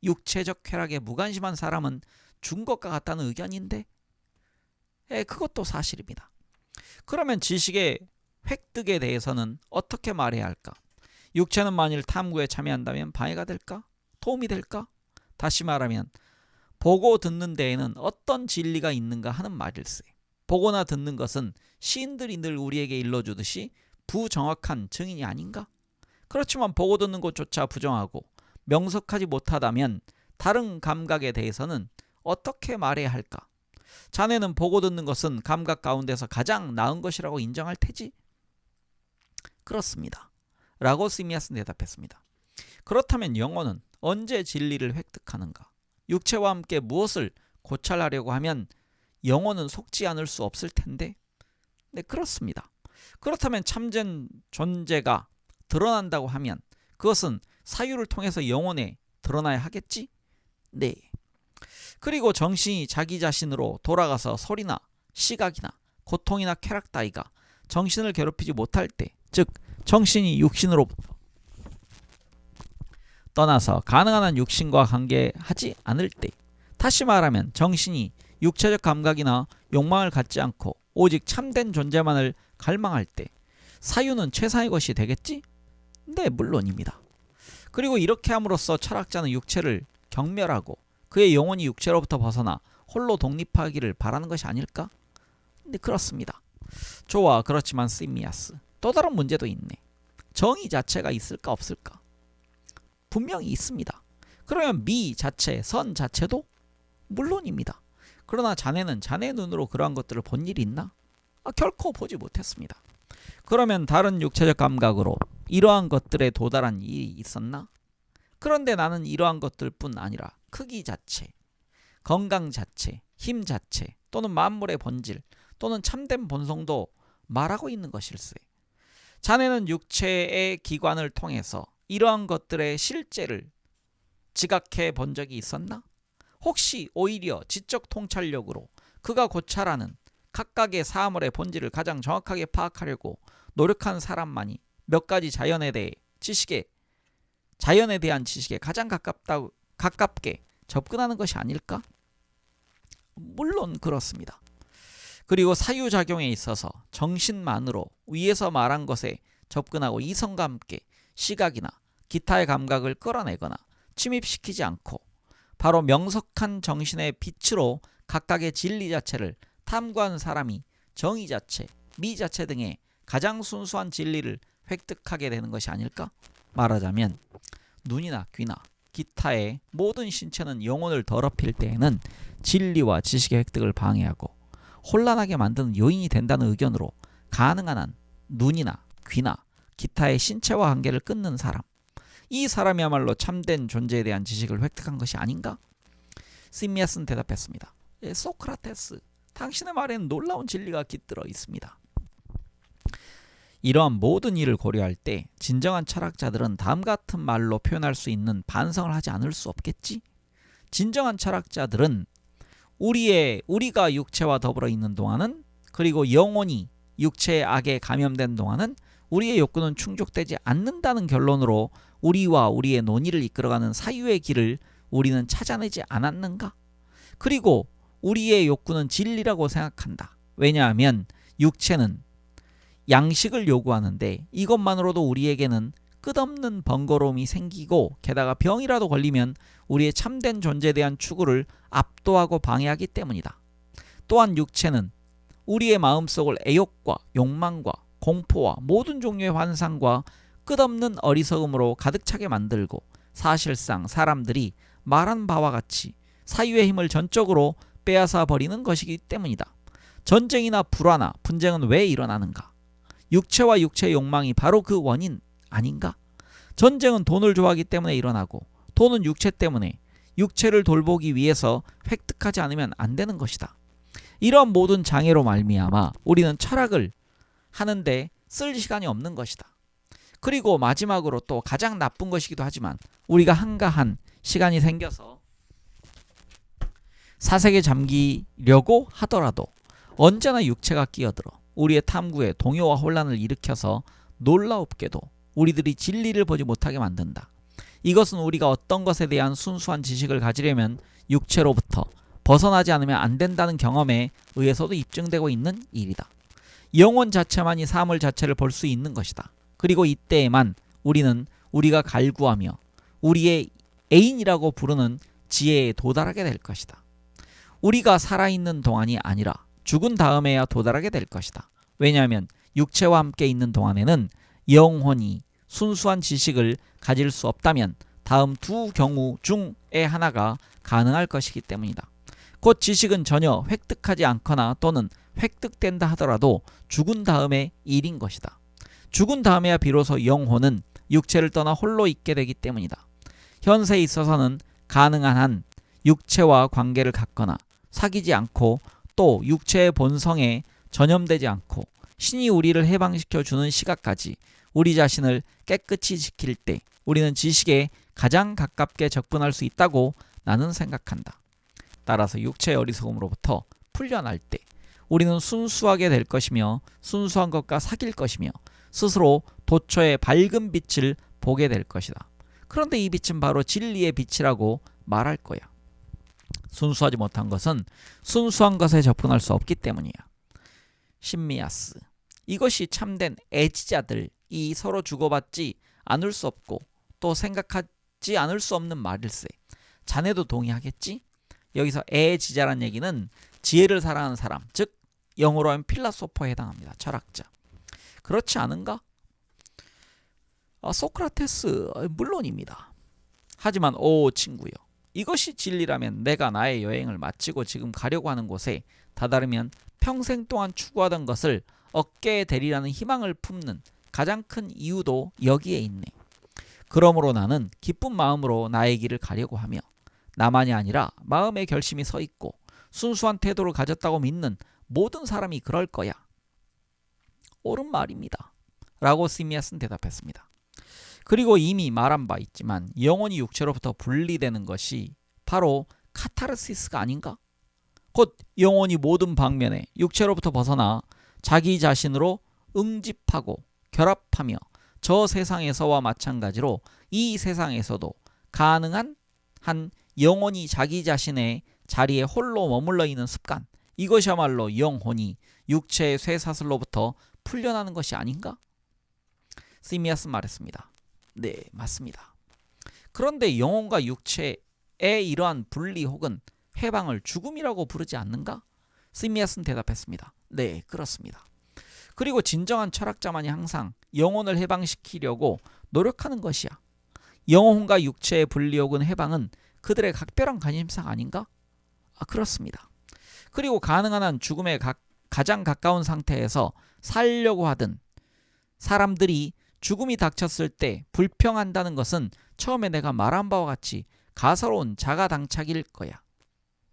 육체적 쾌락에 무관심한 사람은 죽은 것과 같다는 의견인데 그것도 사실입니다. 그러면 지식의 획득에 대해서는 어떻게 말해야 할까? 육체는 만일 탐구에 참여한다면 방해가 될까? 도움이 될까? 다시 말하면 보고 듣는 데에는 어떤 진리가 있는가 하는 말일세. 보고나 듣는 것은 시인들이 늘 우리에게 일러주듯이 부정확한 증인이 아닌가? 그렇지만 보고 듣는 것조차 부정하고 명석하지 못하다면 다른 감각에 대해서는 어떻게 말해야 할까? 자네는 보고 듣는 것은 감각 가운데서 가장 나은 것이라고 인정할 테지? 그렇습니다. 라고 시미아스는 대답했습니다. 그렇다면 영혼은 언제 진리를 획득하는가? 육체와 함께 무엇을 고찰하려고 하면 영혼은 속지 않을 수 없을 텐데? 네, 그렇습니다. 그렇다면 참된 존재가 드러난다고 하면 그것은 사유를 통해서 영혼에 드러나야 하겠지? 네. 그리고 정신이 자기 자신으로 돌아가서 소리나 시각이나 고통이나 쾌락 따위가 정신을 괴롭히지 못할 때, 즉 정신이 육신으로부터 떠나서 가능한 한 육신과 관계하지 않을 때, 다시 말하면 정신이 육체적 감각이나 욕망을 갖지 않고 오직 참된 존재만을 갈망할 때 사유는 최상의 것이 되겠지? 네, 물론입니다. 그리고 이렇게 함으로써 철학자는 육체를 경멸하고 그의 영혼이 육체로부터 벗어나 홀로 독립하기를 바라는 것이 아닐까? 네, 그렇습니다. 좋아, 그렇지만 시미아스, 또 다른 문제도 있네. 정의 자체가 있을까 없을까? 분명히 있습니다. 그러면 미 자체, 선 자체도? 물론입니다. 그러나 자네는 자네 눈으로 그러한 것들을 본 일이 있나? 결코 보지 못했습니다. 그러면 다른 육체적 감각으로 이러한 것들에 도달한 일이 있었나? 그런데 나는 이러한 것들뿐 아니라 크기 자체, 건강 자체, 힘 자체 또는 만물의 본질 또는 참된 본성도 말하고 있는 것일세. 자네는 육체의 기관을 통해서 이러한 것들의 실제를 지각해 본 적이 있었나? 혹시 오히려 지적 통찰력으로 그가 고찰하는 각각의 사물의 본질을 가장 정확하게 파악하려고 노력한 사람만이 몇 가지 자연에 대해 지식에 자연에 대한 지식에 가장 가깝게 접근하는 것이 아닐까? 물론 그렇습니다. 그리고 사유작용에 있어서 정신만으로 위에서 말한 것에 접근하고 이성과 함께 시각이나 기타의 감각을 끌어내거나 침입시키지 않고 바로 명석한 정신의 빛으로 각각의 진리 자체를 탐구한 사람이 정의 자체, 미 자체 등의 가장 순수한 진리를 획득하게 되는 것이 아닐까? 말하자면 눈이나 귀나 기타의 모든 신체는 영혼을 더럽힐 때에는 진리와 지식의 획득을 방해하고 혼란하게 만드는 요인이 된다는 의견으로 가능한 한 눈이나 귀나 기타의 신체와 관계를 끊는 사람, 이 사람이야말로 참된 존재에 대한 지식을 획득한 것이 아닌가? 시미아스는 대답했습니다. 소크라테스, 당신의 말에는 놀라운 진리가 깃들어 있습니다. 이러한 모든 일을 고려할 때 진정한 철학자들은 다음 같은 말로 표현할 수 있는 반성을 하지 않을 수 없겠지? 진정한 철학자들은 우리가 육체와 더불어 있는 동안은, 그리고 영혼이 육체의 악에 감염된 동안은 우리의 욕구는 충족되지 않는다는 결론으로 우리와 우리의 논의를 이끌어가는 사유의 길을 우리는 찾아내지 않았는가? 그리고 우리의 욕구는 진리라고 생각한다. 왜냐하면 육체는 양식을 요구하는데 이것만으로도 우리에게는 끝없는 번거로움이 생기고 게다가 병이라도 걸리면 우리의 참된 존재에 대한 추구를 압도하고 방해하기 때문이다. 또한 육체는 우리의 마음속을 애욕과 욕망과 공포와 모든 종류의 환상과 끝없는 어리석음으로 가득 차게 만들고 사실상 사람들이 말한 바와 같이 사유의 힘을 전적으로 빼앗아 버리는 것이기 때문이다. 전쟁이나 불화나 분쟁은 왜 일어나는가? 육체와 육체의 욕망이 바로 그 원인 아닌가? 전쟁은 돈을 좋아하기 때문에 일어나고 돈은 육체 때문에 육체를 돌보기 위해서 획득하지 않으면 안 되는 것이다. 이러한 모든 장애로 말미암아 우리는 철학을 하는데 쓸 시간이 없는 것이다. 그리고 마지막으로 또 가장 나쁜 것이기도 하지만 우리가 한가한 시간이 생겨서 사색에 잠기려고 하더라도 언제나 육체가 끼어들어 우리의 탐구에 동요와 혼란을 일으켜서 놀라웁게도 우리들이 진리를 보지 못하게 만든다. 이것은 우리가 어떤 것에 대한 순수한 지식을 가지려면 육체로부터 벗어나지 않으면 안 된다는 경험에 의해서도 입증되고 있는 일이다. 영혼 자체만이 사물 자체를 볼 수 있는 것이다. 그리고 이때에만 우리는 우리가 갈구하며 우리의 애인이라고 부르는 지혜에 도달하게 될 것이다. 우리가 살아있는 동안이 아니라 죽은 다음에야 도달하게 될 것이다. 왜냐하면 육체와 함께 있는 동안에는 영혼이 순수한 지식을 가질 수 없다면 다음 두 경우 중에 하나가 가능할 것이기 때문이다. 곧 지식은 전혀 획득하지 않거나 또는 획득된다 하더라도 죽은 다음의 일인 것이다. 죽은 다음에야 비로소 영혼은 육체를 떠나 홀로 있게 되기 때문이다. 현세에 있어서는 가능한 한 육체와 관계를 갖거나 사귀지 않고 또 육체의 본성에 전염되지 않고 신이 우리를 해방시켜주는 시각까지 우리 자신을 깨끗이 지킬 때 우리는 지식에 가장 가깝게 접근할 수 있다고 나는 생각한다. 따라서 육체의 어리석음으로부터 풀려날 때 우리는 순수하게 될 것이며 순수한 것과 사귈 것이며 스스로 도처의 밝은 빛을 보게 될 것이다. 그런데 이 빛은 바로 진리의 빛이라고 말할 거야. 순수하지 못한 것은 순수한 것에 접근할 수 없기 때문이야. 신미아스, 이것이 참된 애지자들이 서로 주고받지 않을 수 없고 또 생각하지 않을 수 없는 말일세. 자네도 동의하겠지? 여기서 애지자란 얘기는 지혜를 사랑하는 사람, 즉 영어로 하면 필라소퍼에 해당합니다. 철학자. 그렇지 않은가? 소크라테스, 물론입니다. 하지만 친구요, 이것이 진리라면 내가 나의 여행을 마치고 지금 가려고 하는 곳에 다다르면 평생 동안 추구하던 것을 얻게 되리라는 희망을 품는 가장 큰 이유도 여기에 있네. 그러므로 나는 기쁜 마음으로 나의 길을 가려고 하며 나만이 아니라 마음의 결심이 서 있고 순수한 태도를 가졌다고 믿는 모든 사람이 그럴 거야. 옳은 말입니다. 라고 시미아스는 대답했습니다. 그리고 이미 말한 바 있지만 영혼이 육체로부터 분리되는 것이 바로 카타르시스가 아닌가? 곧 영혼이 모든 방면에 육체로부터 벗어나 자기 자신으로 응집하고 결합하며 저 세상에서와 마찬가지로 이 세상에서도 가능한 한 영혼이 자기 자신의 자리에 홀로 머물러 있는 습관, 이것이야말로 영혼이 육체의 쇠사슬로부터 풀려나는 것이 아닌가? 시미아스 말했습니다. 네, 맞습니다. 그런데 영혼과 육체의 이러한 분리 혹은 해방을 죽음이라고 부르지 않는가? 시미아스는 대답했습니다. 네, 그렇습니다. 그리고 진정한 철학자만이 항상 영혼을 해방시키려고 노력하는 것이야. 영혼과 육체의 분리 혹은 해방은 그들의 각별한 관심사가 아닌가? 그렇습니다. 그리고 가능한 한 죽음에 가장 가까운 상태에서 살려고 하든 사람들이 죽음이 닥쳤을 때 불평한다는 것은 처음에 내가 말한 바와 같이 가소로운 자가당착일 거야.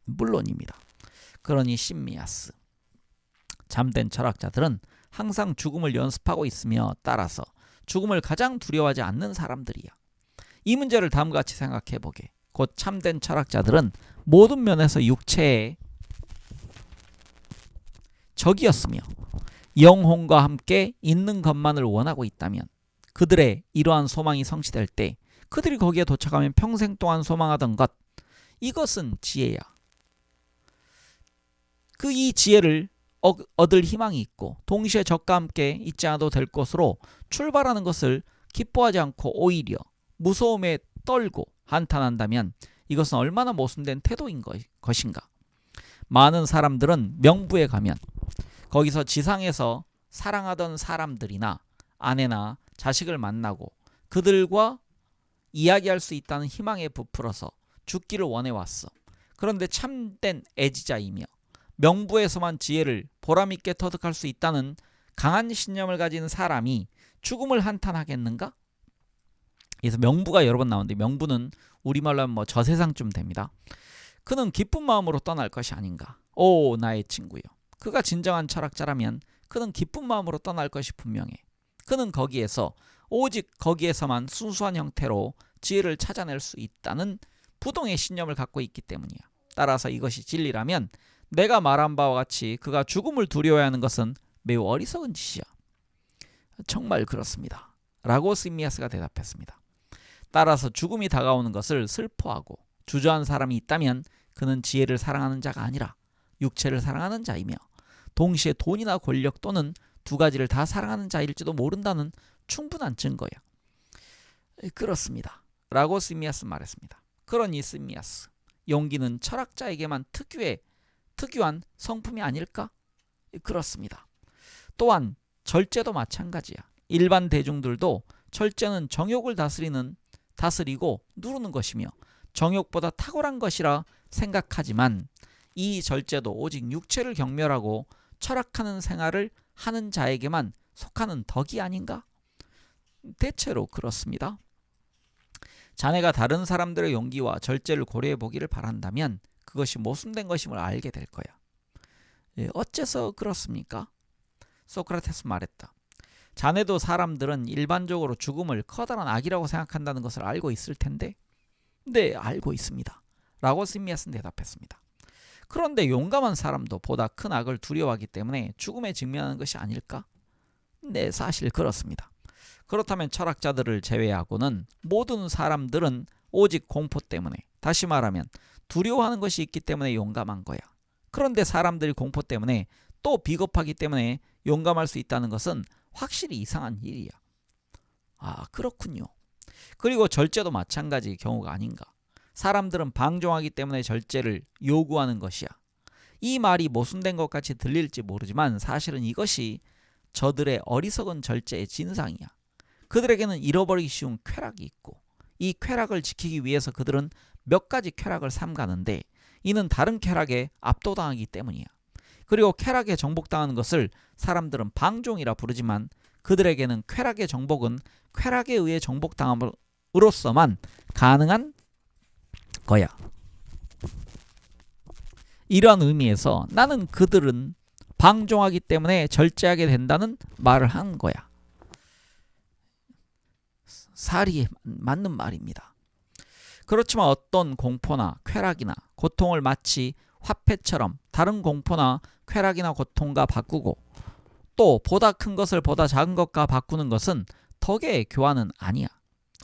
물론입니다. 그러니 심미아스, 잠든 철학자들은 항상 죽음을 연습하고 있으며 따라서 죽음을 가장 두려워하지 않는 사람들이야. 이 문제를 다음과 같이 생각해보게. 곧 참된 철학자들은 모든 면에서 육체의 적이었으며 영혼과 함께 있는 것만을 원하고 있다면 그들의 이러한 소망이 성취될 때 그들이 거기에 도착하면 평생 동안 소망하던 것, 이것은 지혜야. 이 지혜를 얻을 희망이 있고 동시에 적과 함께 있지 않아도 될 것으로 출발하는 것을 기뻐하지 않고 오히려 무서움에 떨고 한탄한다면 이것은 얼마나 모순된 태도인 것인가. 많은 사람들은 명부에 가면 거기서 지상에서 사랑하던 사람들이나 아내나 자식을 만나고 그들과 이야기할 수 있다는 희망에 부풀어서 죽기를 원해왔어. 그런데 참된 애지자이며 명부에서만 지혜를 보람있게 터득할 수 있다는 강한 신념을 가진 사람이 죽음을 한탄하겠는가? 그래서 명부가 여러 번 나오는데 명부는 우리말로 하면 저 세상쯤 됩니다. 그는 기쁜 마음으로 떠날 것이 아닌가. 오, 나의 친구요. 그가 진정한 철학자라면 그는 기쁜 마음으로 떠날 것이 분명해. 그는 거기에서 오직 거기에서만 순수한 형태로 지혜를 찾아낼 수 있다는 부동의 신념을 갖고 있기 때문이야. 따라서 이것이 진리라면 내가 말한 바와 같이 그가 죽음을 두려워하는 것은 매우 어리석은 짓이야. 정말 그렇습니다. 라고 시미아스가 대답했습니다. 따라서 죽음이 다가오는 것을 슬퍼하고 주저하는 사람이 있다면 그는 지혜를 사랑하는 자가 아니라 육체를 사랑하는 자이며 동시에 돈이나 권력 또는 두 가지를 다 사랑하는 자일지도 모른다는 충분한 증거야. 그렇습니다. 라고 시미아스 말했습니다. 그러니 시미아스, 용기는 철학자에게만 특유한 성품이 아닐까? 그렇습니다. 또한 절제도 마찬가지야. 일반 대중들도 절제는 정욕을 다스리고 누르는 것이며 정욕보다 탁월한 것이라 생각하지만 이 절제도 오직 육체를 경멸하고 철학하는 생활을 하는 자에게만 속하는 덕이 아닌가? 대체로 그렇습니다. 자네가 다른 사람들의 용기와 절제를 고려해 보기를 바란다면 그것이 모순된 것임을 알게 될 거야. 어째서 그렇습니까? 소크라테스 말했다. 자네도 사람들은 일반적으로 죽음을 커다란 악이라고 생각한다는 것을 알고 있을 텐데. 네, 알고 있습니다. 라고 시미아스는 대답했습니다. 그런데 용감한 사람도 보다 큰 악을 두려워하기 때문에 죽음에 직면하는 것이 아닐까? 네, 사실 그렇습니다. 그렇다면 철학자들을 제외하고는 모든 사람들은 오직 공포 때문에, 다시 말하면 두려워하는 것이 있기 때문에 용감한 거야. 그런데 사람들이 공포 때문에 또 비겁하기 때문에 용감할 수 있다는 것은 확실히 이상한 일이야. 그렇군요. 그리고 절제도 마찬가지 경우가 아닌가. 사람들은 방종하기 때문에 절제를 요구하는 것이야. 이 말이 모순된 것 같이 들릴지 모르지만 사실은 이것이 저들의 어리석은 절제의 진상이야. 그들에게는 잃어버리기 쉬운 쾌락이 있고 이 쾌락을 지키기 위해서 그들은 몇 가지 쾌락을 삼가는데 이는 다른 쾌락에 압도당하기 때문이야. 그리고 쾌락에 정복당하는 것을 사람들은 방종이라 부르지만 그들에게는 쾌락의 정복은 쾌락에 의해 정복당함으로써만 가능한 거야. 이러한 의미에서 나는 그들은 방종하기 때문에 절제하게 된다는 말을 한 거야. 사리에 맞는 말입니다. 그렇지만 어떤 공포나 쾌락이나 고통을 마치 화폐처럼 다른 공포나 쾌락이나 고통과 바꾸고 또 보다 큰 것을 보다 작은 것과 바꾸는 것은 덕의 교환은 아니야.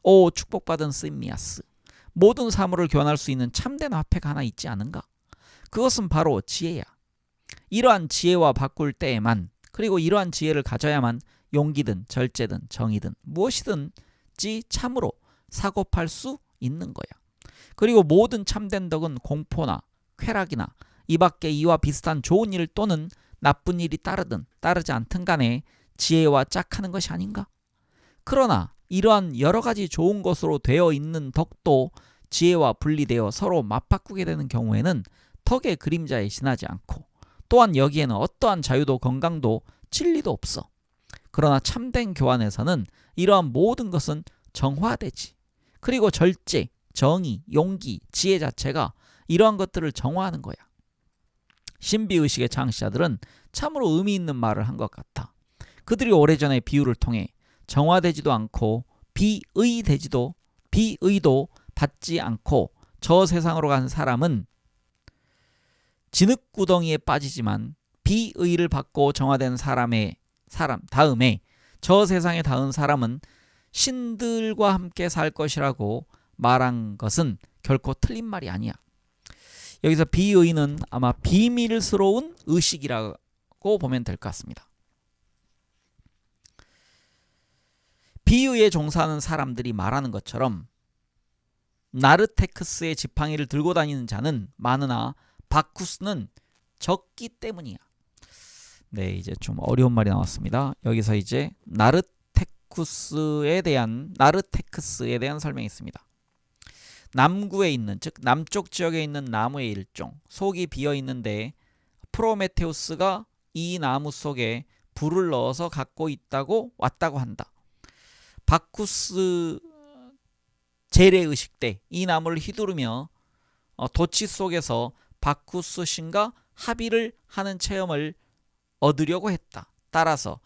오 축복받은 심미아스, 모든 사물을 교환할 수 있는 참된 화폐가 하나 있지 않은가? 그것은 바로 지혜야. 이러한 지혜와 바꿀 때에만, 그리고 이러한 지혜를 가져야만 용기든 절제든 정의든 무엇이든지 참으로 사고 팔 수 있는 거야. 그리고 모든 참된 덕은 공포나 쾌락이나 이 밖에 이와 비슷한 좋은 일 또는 나쁜 일이 따르든 따르지 않든 간에 지혜와 짝하는 것이 아닌가? 그러나 이러한 여러 가지 좋은 것으로 되어 있는 덕도 지혜와 분리되어 서로 맞바꾸게 되는 경우에는 덕의 그림자에 지나지 않고, 또한 여기에는 어떠한 자유도 건강도 진리도 없어. 그러나 참된 교환에서는 이러한 모든 것은 정화되지. 그리고 절제, 정의, 용기, 지혜 자체가 이러한 것들을 정화하는 거야. 신비의식의 창시자들은 참으로 의미 있는 말을 한 것 같아. 그들이 오래전에 비유를 통해 정화되지도 않고 비의도 받지 않고 저 세상으로 간 사람은 진흙구덩이에 빠지지만 비의를 받고 정화된 사람 다음에 저 세상에 닿은 사람은 신들과 함께 살 것이라고 말한 것은 결코 틀린 말이 아니야. 여기서 비의는 아마 비밀스러운 의식이라고 보면 될 것 같습니다. 비의에 종사하는 사람들이 말하는 것처럼 나르테크스의 지팡이를 들고 다니는 자는 많으나 바쿠스는 적기 때문이야. 네, 이제 좀 어려운 말이 나왔습니다. 여기서 이제 나르테크스에 대한 설명이 있습니다. 남구에 있는, 즉 남쪽 지역에 있는 나무의 일종, 속이 비어 있는데 프로메테우스가 이 나무 속에 불을 넣어서 갖고 왔다고 한다. 바쿠스 재래의식 때 이 나무를 휘두르며 도치 속에서 바쿠스 신과 합의를 하는 체험을 얻으려고 했다. 따라서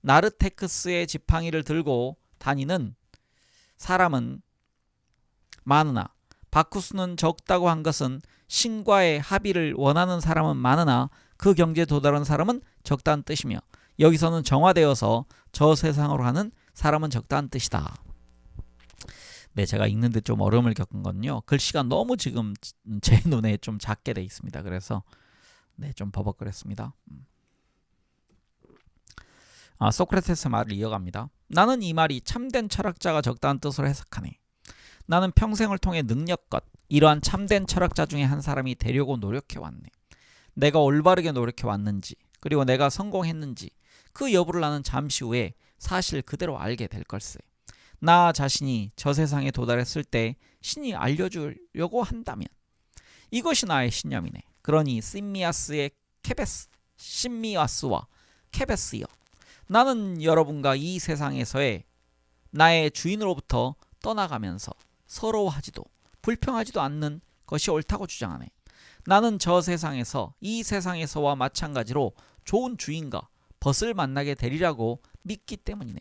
나르테크스의 지팡이를 들고 다니는 사람은 많으나 바쿠스는 적다고 한 것은 신과의 합의를 원하는 사람은 많으나 그 경지에 도달한 사람은 적다는 뜻이며, 여기서는 정화되어서 저 세상으로 가는 사람은 적다는 뜻이다. 네, 제가 읽는데 좀 어려움을 겪은 건요, 글씨가 너무 지금 제 눈에 좀 작게 돼 있습니다. 그래서 네, 좀 버벅거렸습니다. 소크라테스 말을 이어갑니다. 나는 이 말이 참된 철학자가 적다는 뜻으로 해석하네. 나는 평생을 통해 능력껏 이러한 참된 철학자 중에 한 사람이 되려고 노력해왔네. 내가 올바르게 노력해왔는지, 그리고 내가 성공했는지 그 여부를 나는 잠시 후에 사실 그대로 알게 될 걸세. 나 자신이 저 세상에 도달했을 때 신이 알려주려고 한다면 이것이 나의 신념이네. 그러니 신미아스와 케베스여, 나는 여러분과 이 세상에서의 나의 주인으로부터 떠나가면서 서러워하지도 불평하지도 않는 것이 옳다고 주장하네. 나는 저 세상에서 이 세상에서와 마찬가지로 좋은 주인과 벗을 만나게 되리라고 믿기 때문이네.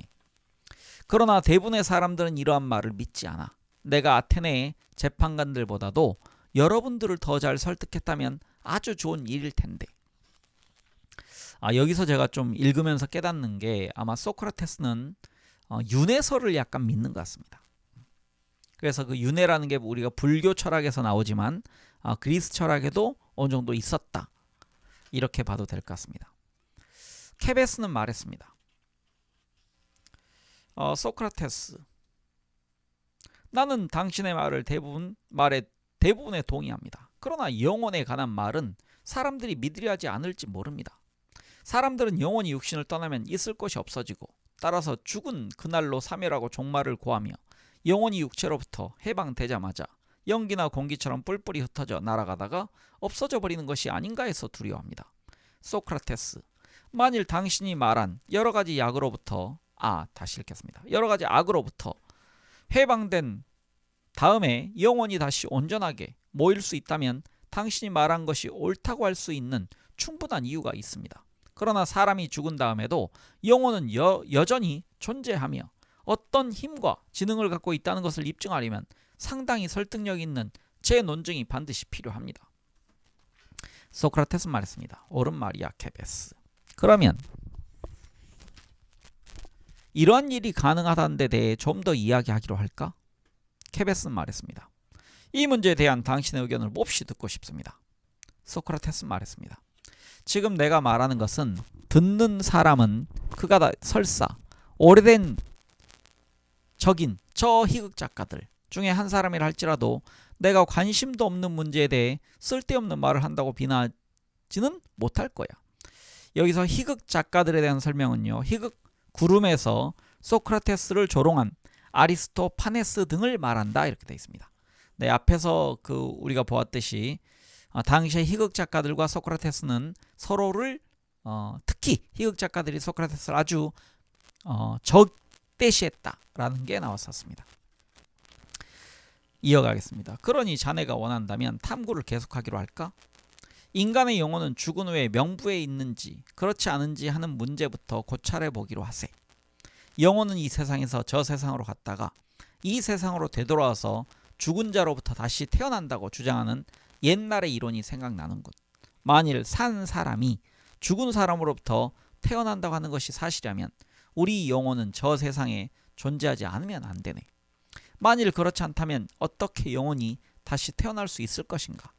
그러나 대부분의 사람들은 이러한 말을 믿지 않아. 내가 아테네의 재판관들보다도 여러분들을 더 잘 설득했다면 아주 좋은 일일 텐데. 여기서 제가 좀 읽으면서 깨닫는 게, 아마 소크라테스는 윤회설을 약간 믿는 것 같습니다. 그래서 그 윤회라는 게 우리가 불교 철학에서 나오지만 그리스 철학에도 어느 정도 있었다, 이렇게 봐도 될 것 같습니다. 케베스는 말했습니다. 소크라테스, 나는 당신의 말에 대부분에 동의합니다. 그러나 영혼에 관한 말은 사람들이 믿으려 하지 않을지 모릅니다. 사람들은 영혼이 육신을 떠나면 있을 것이 없어지고, 따라서 죽은 그날로 사멸하고 종말을 고하며 영혼이 육체로부터 해방되자마자 연기나 공기처럼 뿔뿔이 흩어져 날아가다가 없어져 버리는 것이 아닌가 해서 두려워합니다. 소크라테스, 만일 당신이 말한 여러 가지 악으로부터 해방된 다음에 영혼이 다시 온전하게 모일 수 있다면 당신이 말한 것이 옳다고 할 수 있는 충분한 이유가 있습니다. 그러나 사람이 죽은 다음에도 영혼은 여전히 존재하며 어떤 힘과 지능을 갖고 있다는 것을 입증하려면 상당히 설득력 있는 제 논증이 반드시 필요합니다. 소크라테스 말했습니다. 옳은 말이야, 케베스. 그러면 이러한 일이 가능하다는 데 대해 좀 더 이야기하기로 할까? 케베스는 말했습니다. 이 문제에 대한 당신의 의견을 몹시 듣고 싶습니다. 소크라테스는 말했습니다. 지금 내가 말하는 것은 듣는 사람은 그가 다 설사 오래된 적인 저 희극 작가들 중에 한 사람이라 할지라도 내가 관심도 없는 문제에 대해 쓸데없는 말을 한다고 비난하지는 못할 거야. 여기서 희극 작가들에 대한 설명은요, 희극 구름에서 소크라테스를 조롱한 아리스토파네스 등을 말한다 이렇게 되어 있습니다. 네, 앞에서 우리가 보았듯이 당시의 희극 작가들과 소크라테스는 서로를 특히 희극 작가들이 소크라테스를 아주 적대시했다라는 게 나왔었습니다. 이어가겠습니다. 그러니 자네가 원한다면 탐구를 계속하기로 할까? 인간의 영혼은 죽은 후에 명부에 있는지 그렇지 않은지 하는 문제부터 고찰해 보기로 하세. 영혼은 이 세상에서 저 세상으로 갔다가 이 세상으로 되돌아와서 죽은 자로부터 다시 태어난다고 주장하는 옛날의 이론이 생각나는군. 만일 산 사람이 죽은 사람으로부터 태어난다고 하는 것이 사실이라면 우리 영혼은 저 세상에 존재하지 않으면 안 되네. 만일 그렇지 않다면 어떻게 영혼이 다시 태어날 수 있을 것인가?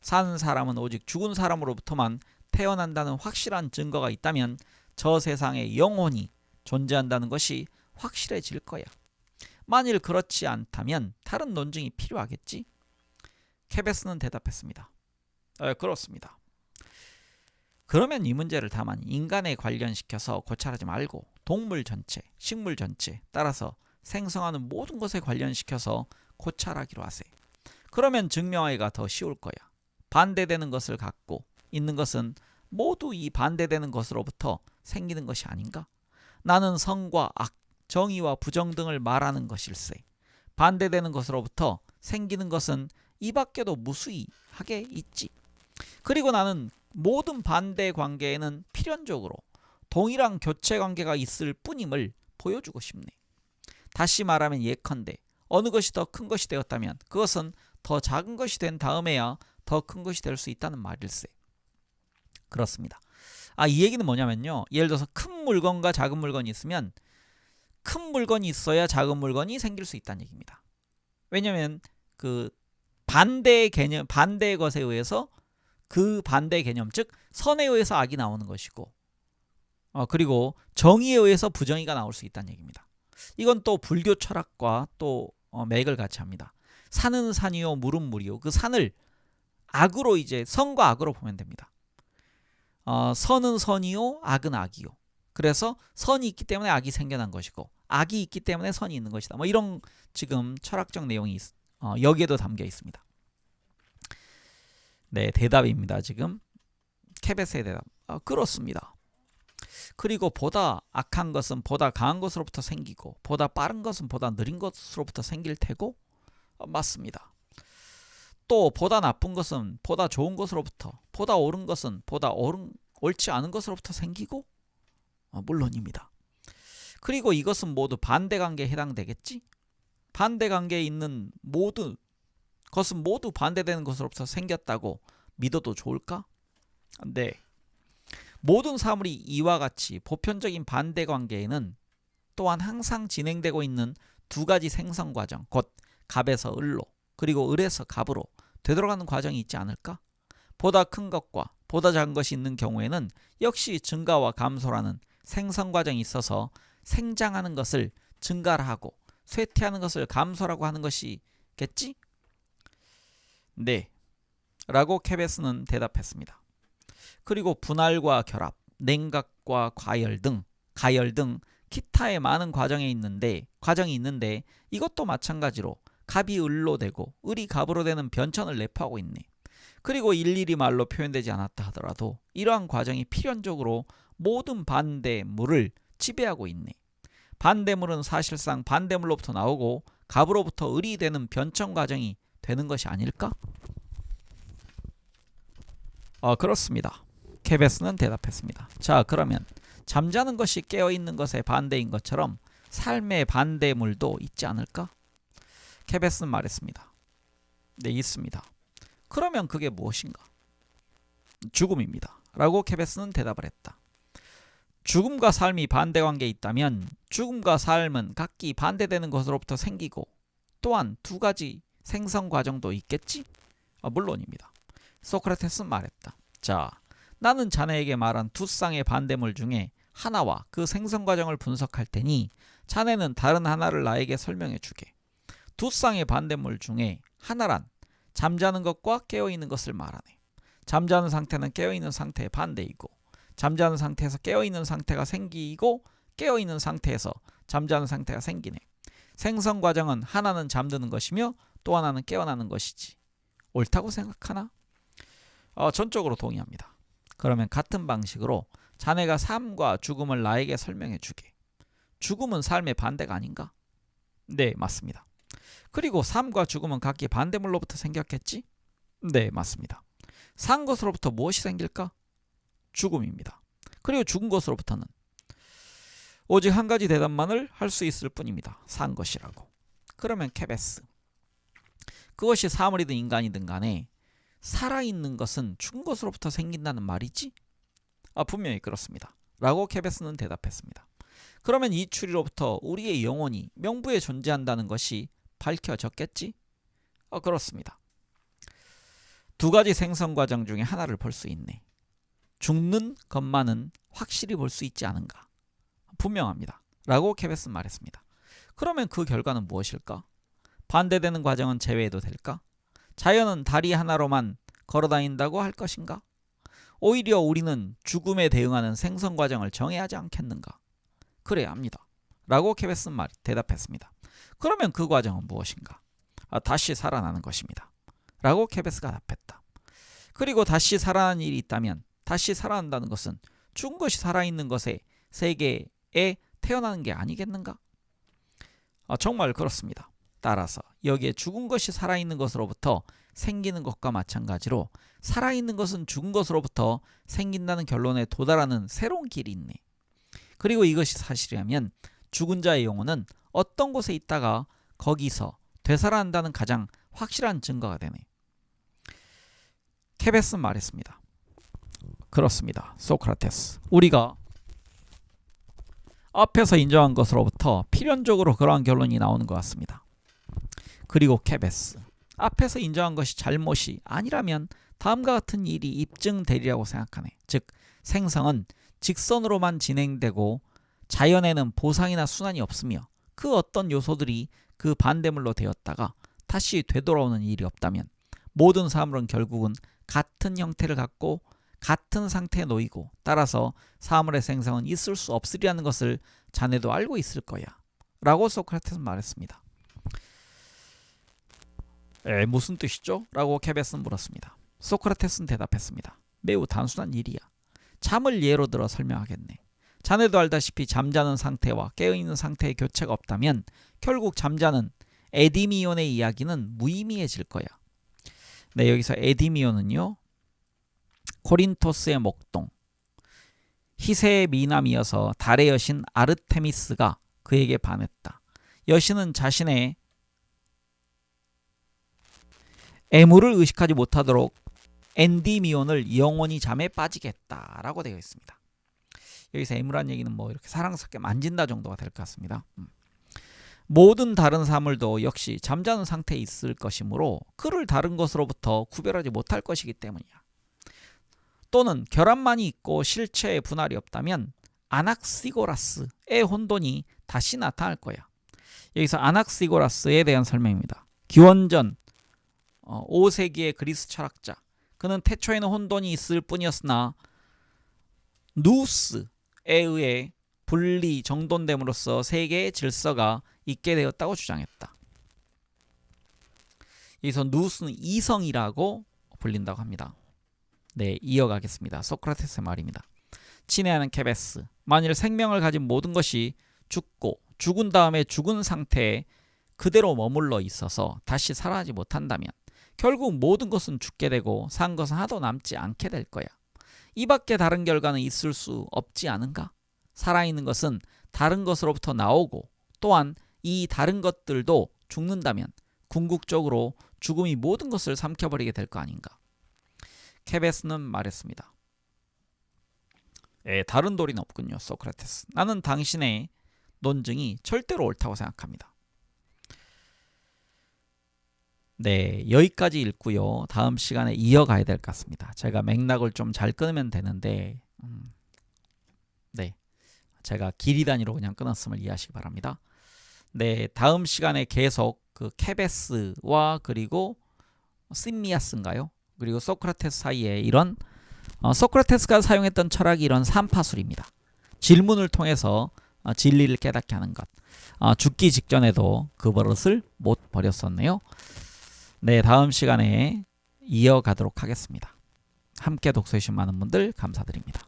사는 사람은 오직 죽은 사람으로부터만 태어난다는 확실한 증거가 있다면 저 세상에 영혼이 존재한다는 것이 확실해질 거야. 만일 그렇지 않다면 다른 논증이 필요하겠지? 케베스는 대답했습니다. 그렇습니다. 그러면 이 문제를 다만 인간에 관련시켜서 고찰하지 말고 동물 전체, 식물 전체, 따라서 생성하는 모든 것에 관련시켜서 고찰하기로 하세. 그러면 증명하기가 더 쉬울 거야. 반대되는 것을 갖고 있는 것은 모두 이 반대되는 것으로부터 생기는 것이 아닌가? 나는 선과 악, 정의와 부정 등을 말하는 것일세. 반대되는 것으로부터 생기는 것은 이 밖에도 무수히하게 있지. 그리고 나는 모든 반대 관계에는 필연적으로 동일한 교체 관계가 있을 뿐임을 보여주고 싶네. 다시 말하면 예컨대 어느 것이 더 큰 것이 되었다면 그것은 더 작은 것이 된 다음에야 더 큰 것이 될 수 있다는 말일세. 그렇습니다. 이 얘기는 뭐냐면요, 예를 들어서 큰 물건과 작은 물건이 있으면 큰 물건이 있어야 작은 물건이 생길 수 있다는 얘기입니다. 왜냐하면 반대의 개념, 반대의 것에 의해서 그 반대의 개념, 즉 선에 의해서 악이 나오는 것이고, 그리고 정의에 의해서 부정의가 나올 수 있다는 얘기입니다. 이건 또 불교 철학과 또 맥을 같이 합니다. 산은 산이요 물은 물이요. 그 산을 악으로 이제 선과 악으로 보면 됩니다. 선은 선이요 악은 악이요. 그래서 선이 있기 때문에 악이 생겨난 것이고 악이 있기 때문에 선이 있는 것이다. 뭐 이런 지금 철학적 내용이 여기에도 담겨 있습니다. 네, 대답입니다. 지금 케베스의 대답. 그렇습니다. 그리고 보다 악한 것은 보다 강한 것으로부터 생기고 보다 빠른 것은 보다 느린 것으로부터 생길 테고 맞습니다. 또 보다 나쁜 것은 보다 좋은 것으로부터, 보다 옳은 것은 보다 옳지 않은 것으로부터 생기고 물론입니다. 그리고 이것은 모두 반대관계에 해당되겠지? 반대관계에 있는 모든 것은 모두 반대되는 것으로부터 생겼다고 믿어도 좋을까? 네. 모든 사물이 이와 같이 보편적인 반대관계에는 또한 항상 진행되고 있는 두 가지 생성 과정, 곧 갑에서 을로 그리고 을에서 갑으로 되돌아가는 과정이 있지 않을까? 보다 큰 것과 보다 작은 것이 있는 경우에는 역시 증가와 감소라는 생성 과정이 있어서 생장하는 것을 증가라 하고 쇠퇴하는 것을 감소라고 하는 것이겠지? 네, 라고 케베스는 대답했습니다. 그리고 분할과 결합, 냉각과 가열 등 기타의 많은 과정이 있는데 이것도 마찬가지로 갑이 을로 되고 을이 갑으로 되는 변천을 내포하고 있네. 그리고 일일이 말로 표현되지 않았다 하더라도 이러한 과정이 필연적으로 모든 반대물을 지배하고 있네. 반대물은 사실상 반대물로부터 나오고 갑으로부터 을이 되는 변천 과정이 되는 것이 아닐까? 그렇습니다. 케베스는 대답했습니다. 자, 그러면 잠자는 것이 깨어있는 것의 반대인 것처럼 삶의 반대물도 있지 않을까? 케베스는 말했습니다. 네, 있습니다. 그러면 그게 무엇인가? 죽음입니다. 라고 케베스는 대답을 했다. 죽음과 삶이 반대관계에 있다면 죽음과 삶은 각기 반대되는 것으로부터 생기고 또한 두 가지 생성 과정도 있겠지? 물론입니다. 소크라테스는 말했다. 자, 나는 자네에게 말한 두 쌍의 반대물 중에 하나와 그 생성 과정을 분석할 테니 자네는 다른 하나를 나에게 설명해 주게. 두 쌍의 반대물 중에 하나란 잠자는 것과 깨어있는 것을 말하네. 잠자는 상태는 깨어있는 상태의 반대이고 잠자는 상태에서 깨어있는 상태가 생기고 깨어있는 상태에서 잠자는 상태가 생기네. 생성 과정은 하나는 잠드는 것이며 또 하나는 깨어나는 것이지. 옳다고 생각하나? 전적으로 동의합니다. 그러면 같은 방식으로 자네가 삶과 죽음을 나에게 설명해 주게. 죽음은 삶의 반대가 아닌가? 네, 맞습니다. 그리고 삶과 죽음은 각기 반대물로부터 생겼겠지? 네, 맞습니다. 산 것으로부터 무엇이 생길까? 죽음입니다. 그리고 죽은 것으로부터는 오직 한 가지 대답만을 할 수 있을 뿐입니다. 산 것이라고. 그러면 케베스, 그것이 사물이든 인간이든 간에 살아있는 것은 죽은 것으로부터 생긴다는 말이지? 분명히 그렇습니다. 라고 케베스는 대답했습니다. 그러면 이 추리로부터 우리의 영혼이 명부에 존재한다는 것이 밝혀졌겠지? 그렇습니다. 두 가지 생성 과정 중에 하나를 볼 수 있네. 죽는 것만은 확실히 볼 수 있지 않은가? 분명합니다. 라고 케베스는 말했습니다. 그러면 그 결과는 무엇일까? 반대되는 과정은 제외해도 될까? 자연은 다리 하나로만 걸어다닌다고 할 것인가? 오히려 우리는 죽음에 대응하는 생성 과정을 정해야 하지 않겠는가? 그래야 합니다. 라고 케베스는 대답했습니다. 그러면 그 과정은 무엇인가? 다시 살아나는 것입니다. 라고 케베스가 답했다. 그리고 다시 살아나는 일이 있다면 다시 살아난다는 것은 죽은 것이 살아있는 것의 세계에 태어나는 게 아니겠는가? 정말 그렇습니다. 따라서 여기에 죽은 것이 살아있는 것으로부터 생기는 것과 마찬가지로 살아있는 것은 죽은 것으로부터 생긴다는 결론에 도달하는 새로운 길이 있네. 그리고 이것이 사실이라면 죽은 자의 영혼은 어떤 곳에 있다가 거기서 되살아난다는 가장 확실한 증거가 되네. 케베스는 말했습니다. 그렇습니다. 소크라테스, 우리가 앞에서 인정한 것으로부터 필연적으로 그러한 결론이 나오는 것 같습니다. 그리고 케베스, 앞에서 인정한 것이 잘못이 아니라면 다음과 같은 일이 입증되리라고 생각하네. 즉, 생성은 직선으로만 진행되고 자연에는 보상이나 순환이 없으며 그 어떤 요소들이 그 반대물로 되었다가 다시 되돌아오는 일이 없다면 모든 사물은 결국은 같은 형태를 갖고 같은 상태에 놓이고 따라서 사물의 생성은 있을 수 없으리라는 것을 자네도 알고 있을 거야. 라고 소크라테스는 말했습니다. 무슨 뜻이죠? 라고 케베스는 물었습니다. 소크라테스는 대답했습니다. 매우 단순한 일이야. 잠을 예로 들어 설명하겠네. 자네도 알다시피 잠자는 상태와 깨어있는 상태의 교체가 없다면 결국 잠자는 에디미온의 이야기는 무의미해질 거야. 네, 여기서 에디미온은요, 코린토스의 목동, 희세의 미남이어서 달의 여신 아르테미스가 그에게 반했다. 여신은 자신의 애무를 의식하지 못하도록 엔디미온을 영원히 잠에 빠지게 했다라고 되어 있습니다. 여기서 애무란 얘기는 뭐 이렇게 사랑스럽게 만진다 정도가 될 것 같습니다. 모든 다른 사물도 역시 잠자는 상태에 있을 것이므로 그를 다른 것으로부터 구별하지 못할 것이기 때문이야. 또는 결함만이 있고 실체의 분할이 없다면 아낙시고라스의 혼돈이 다시 나타날 거야. 여기서 아낙시고라스에 대한 설명입니다. 기원전 5세기의 그리스 철학자, 그는 태초에는 혼돈이 있을 뿐이었으나 누스에 의해 분리 정돈됨으로써 세계의 질서가 있게 되었다고 주장했다. 여기서 누스는 이성이라고 불린다고 합니다. 네, 이어가겠습니다. 소크라테스의 말입니다. 친애하는 케베스, 만일 생명을 가진 모든 것이 죽고 죽은 다음에 죽은 상태에 그대로 머물러 있어서 다시 살아나지 못한다면 결국 모든 것은 죽게 되고 산 것은 하나도 남지 않게 될 거야. 이 밖에 다른 결과는 있을 수 없지 않은가? 살아있는 것은 다른 것으로부터 나오고 또한 이 다른 것들도 죽는다면 궁극적으로 죽음이 모든 것을 삼켜버리게 될 거 아닌가? 케베스는 말했습니다. 다른 도리는 없군요. 소크라테스. 나는 당신의 논증이 절대로 옳다고 생각합니다. 네, 여기까지 읽고요. 다음 시간에 이어가야 될 것 같습니다. 제가 맥락을 좀 잘 끊으면 되는데 네, 제가 길이 단위로 그냥 끊었음을 이해하시기 바랍니다. 네, 다음 시간에 계속 그 케베스와 그리고 심미아스인가요? 그리고 소크라테스 사이에 이런 소크라테스가 사용했던 철학이 이런 삼파술입니다. 질문을 통해서 진리를 깨닫게 하는 것. 죽기 직전에도 그 버릇을 못 버렸었네요. 네, 다음 시간에 이어가도록 하겠습니다. 함께 독서해주신 많은 분들 감사드립니다.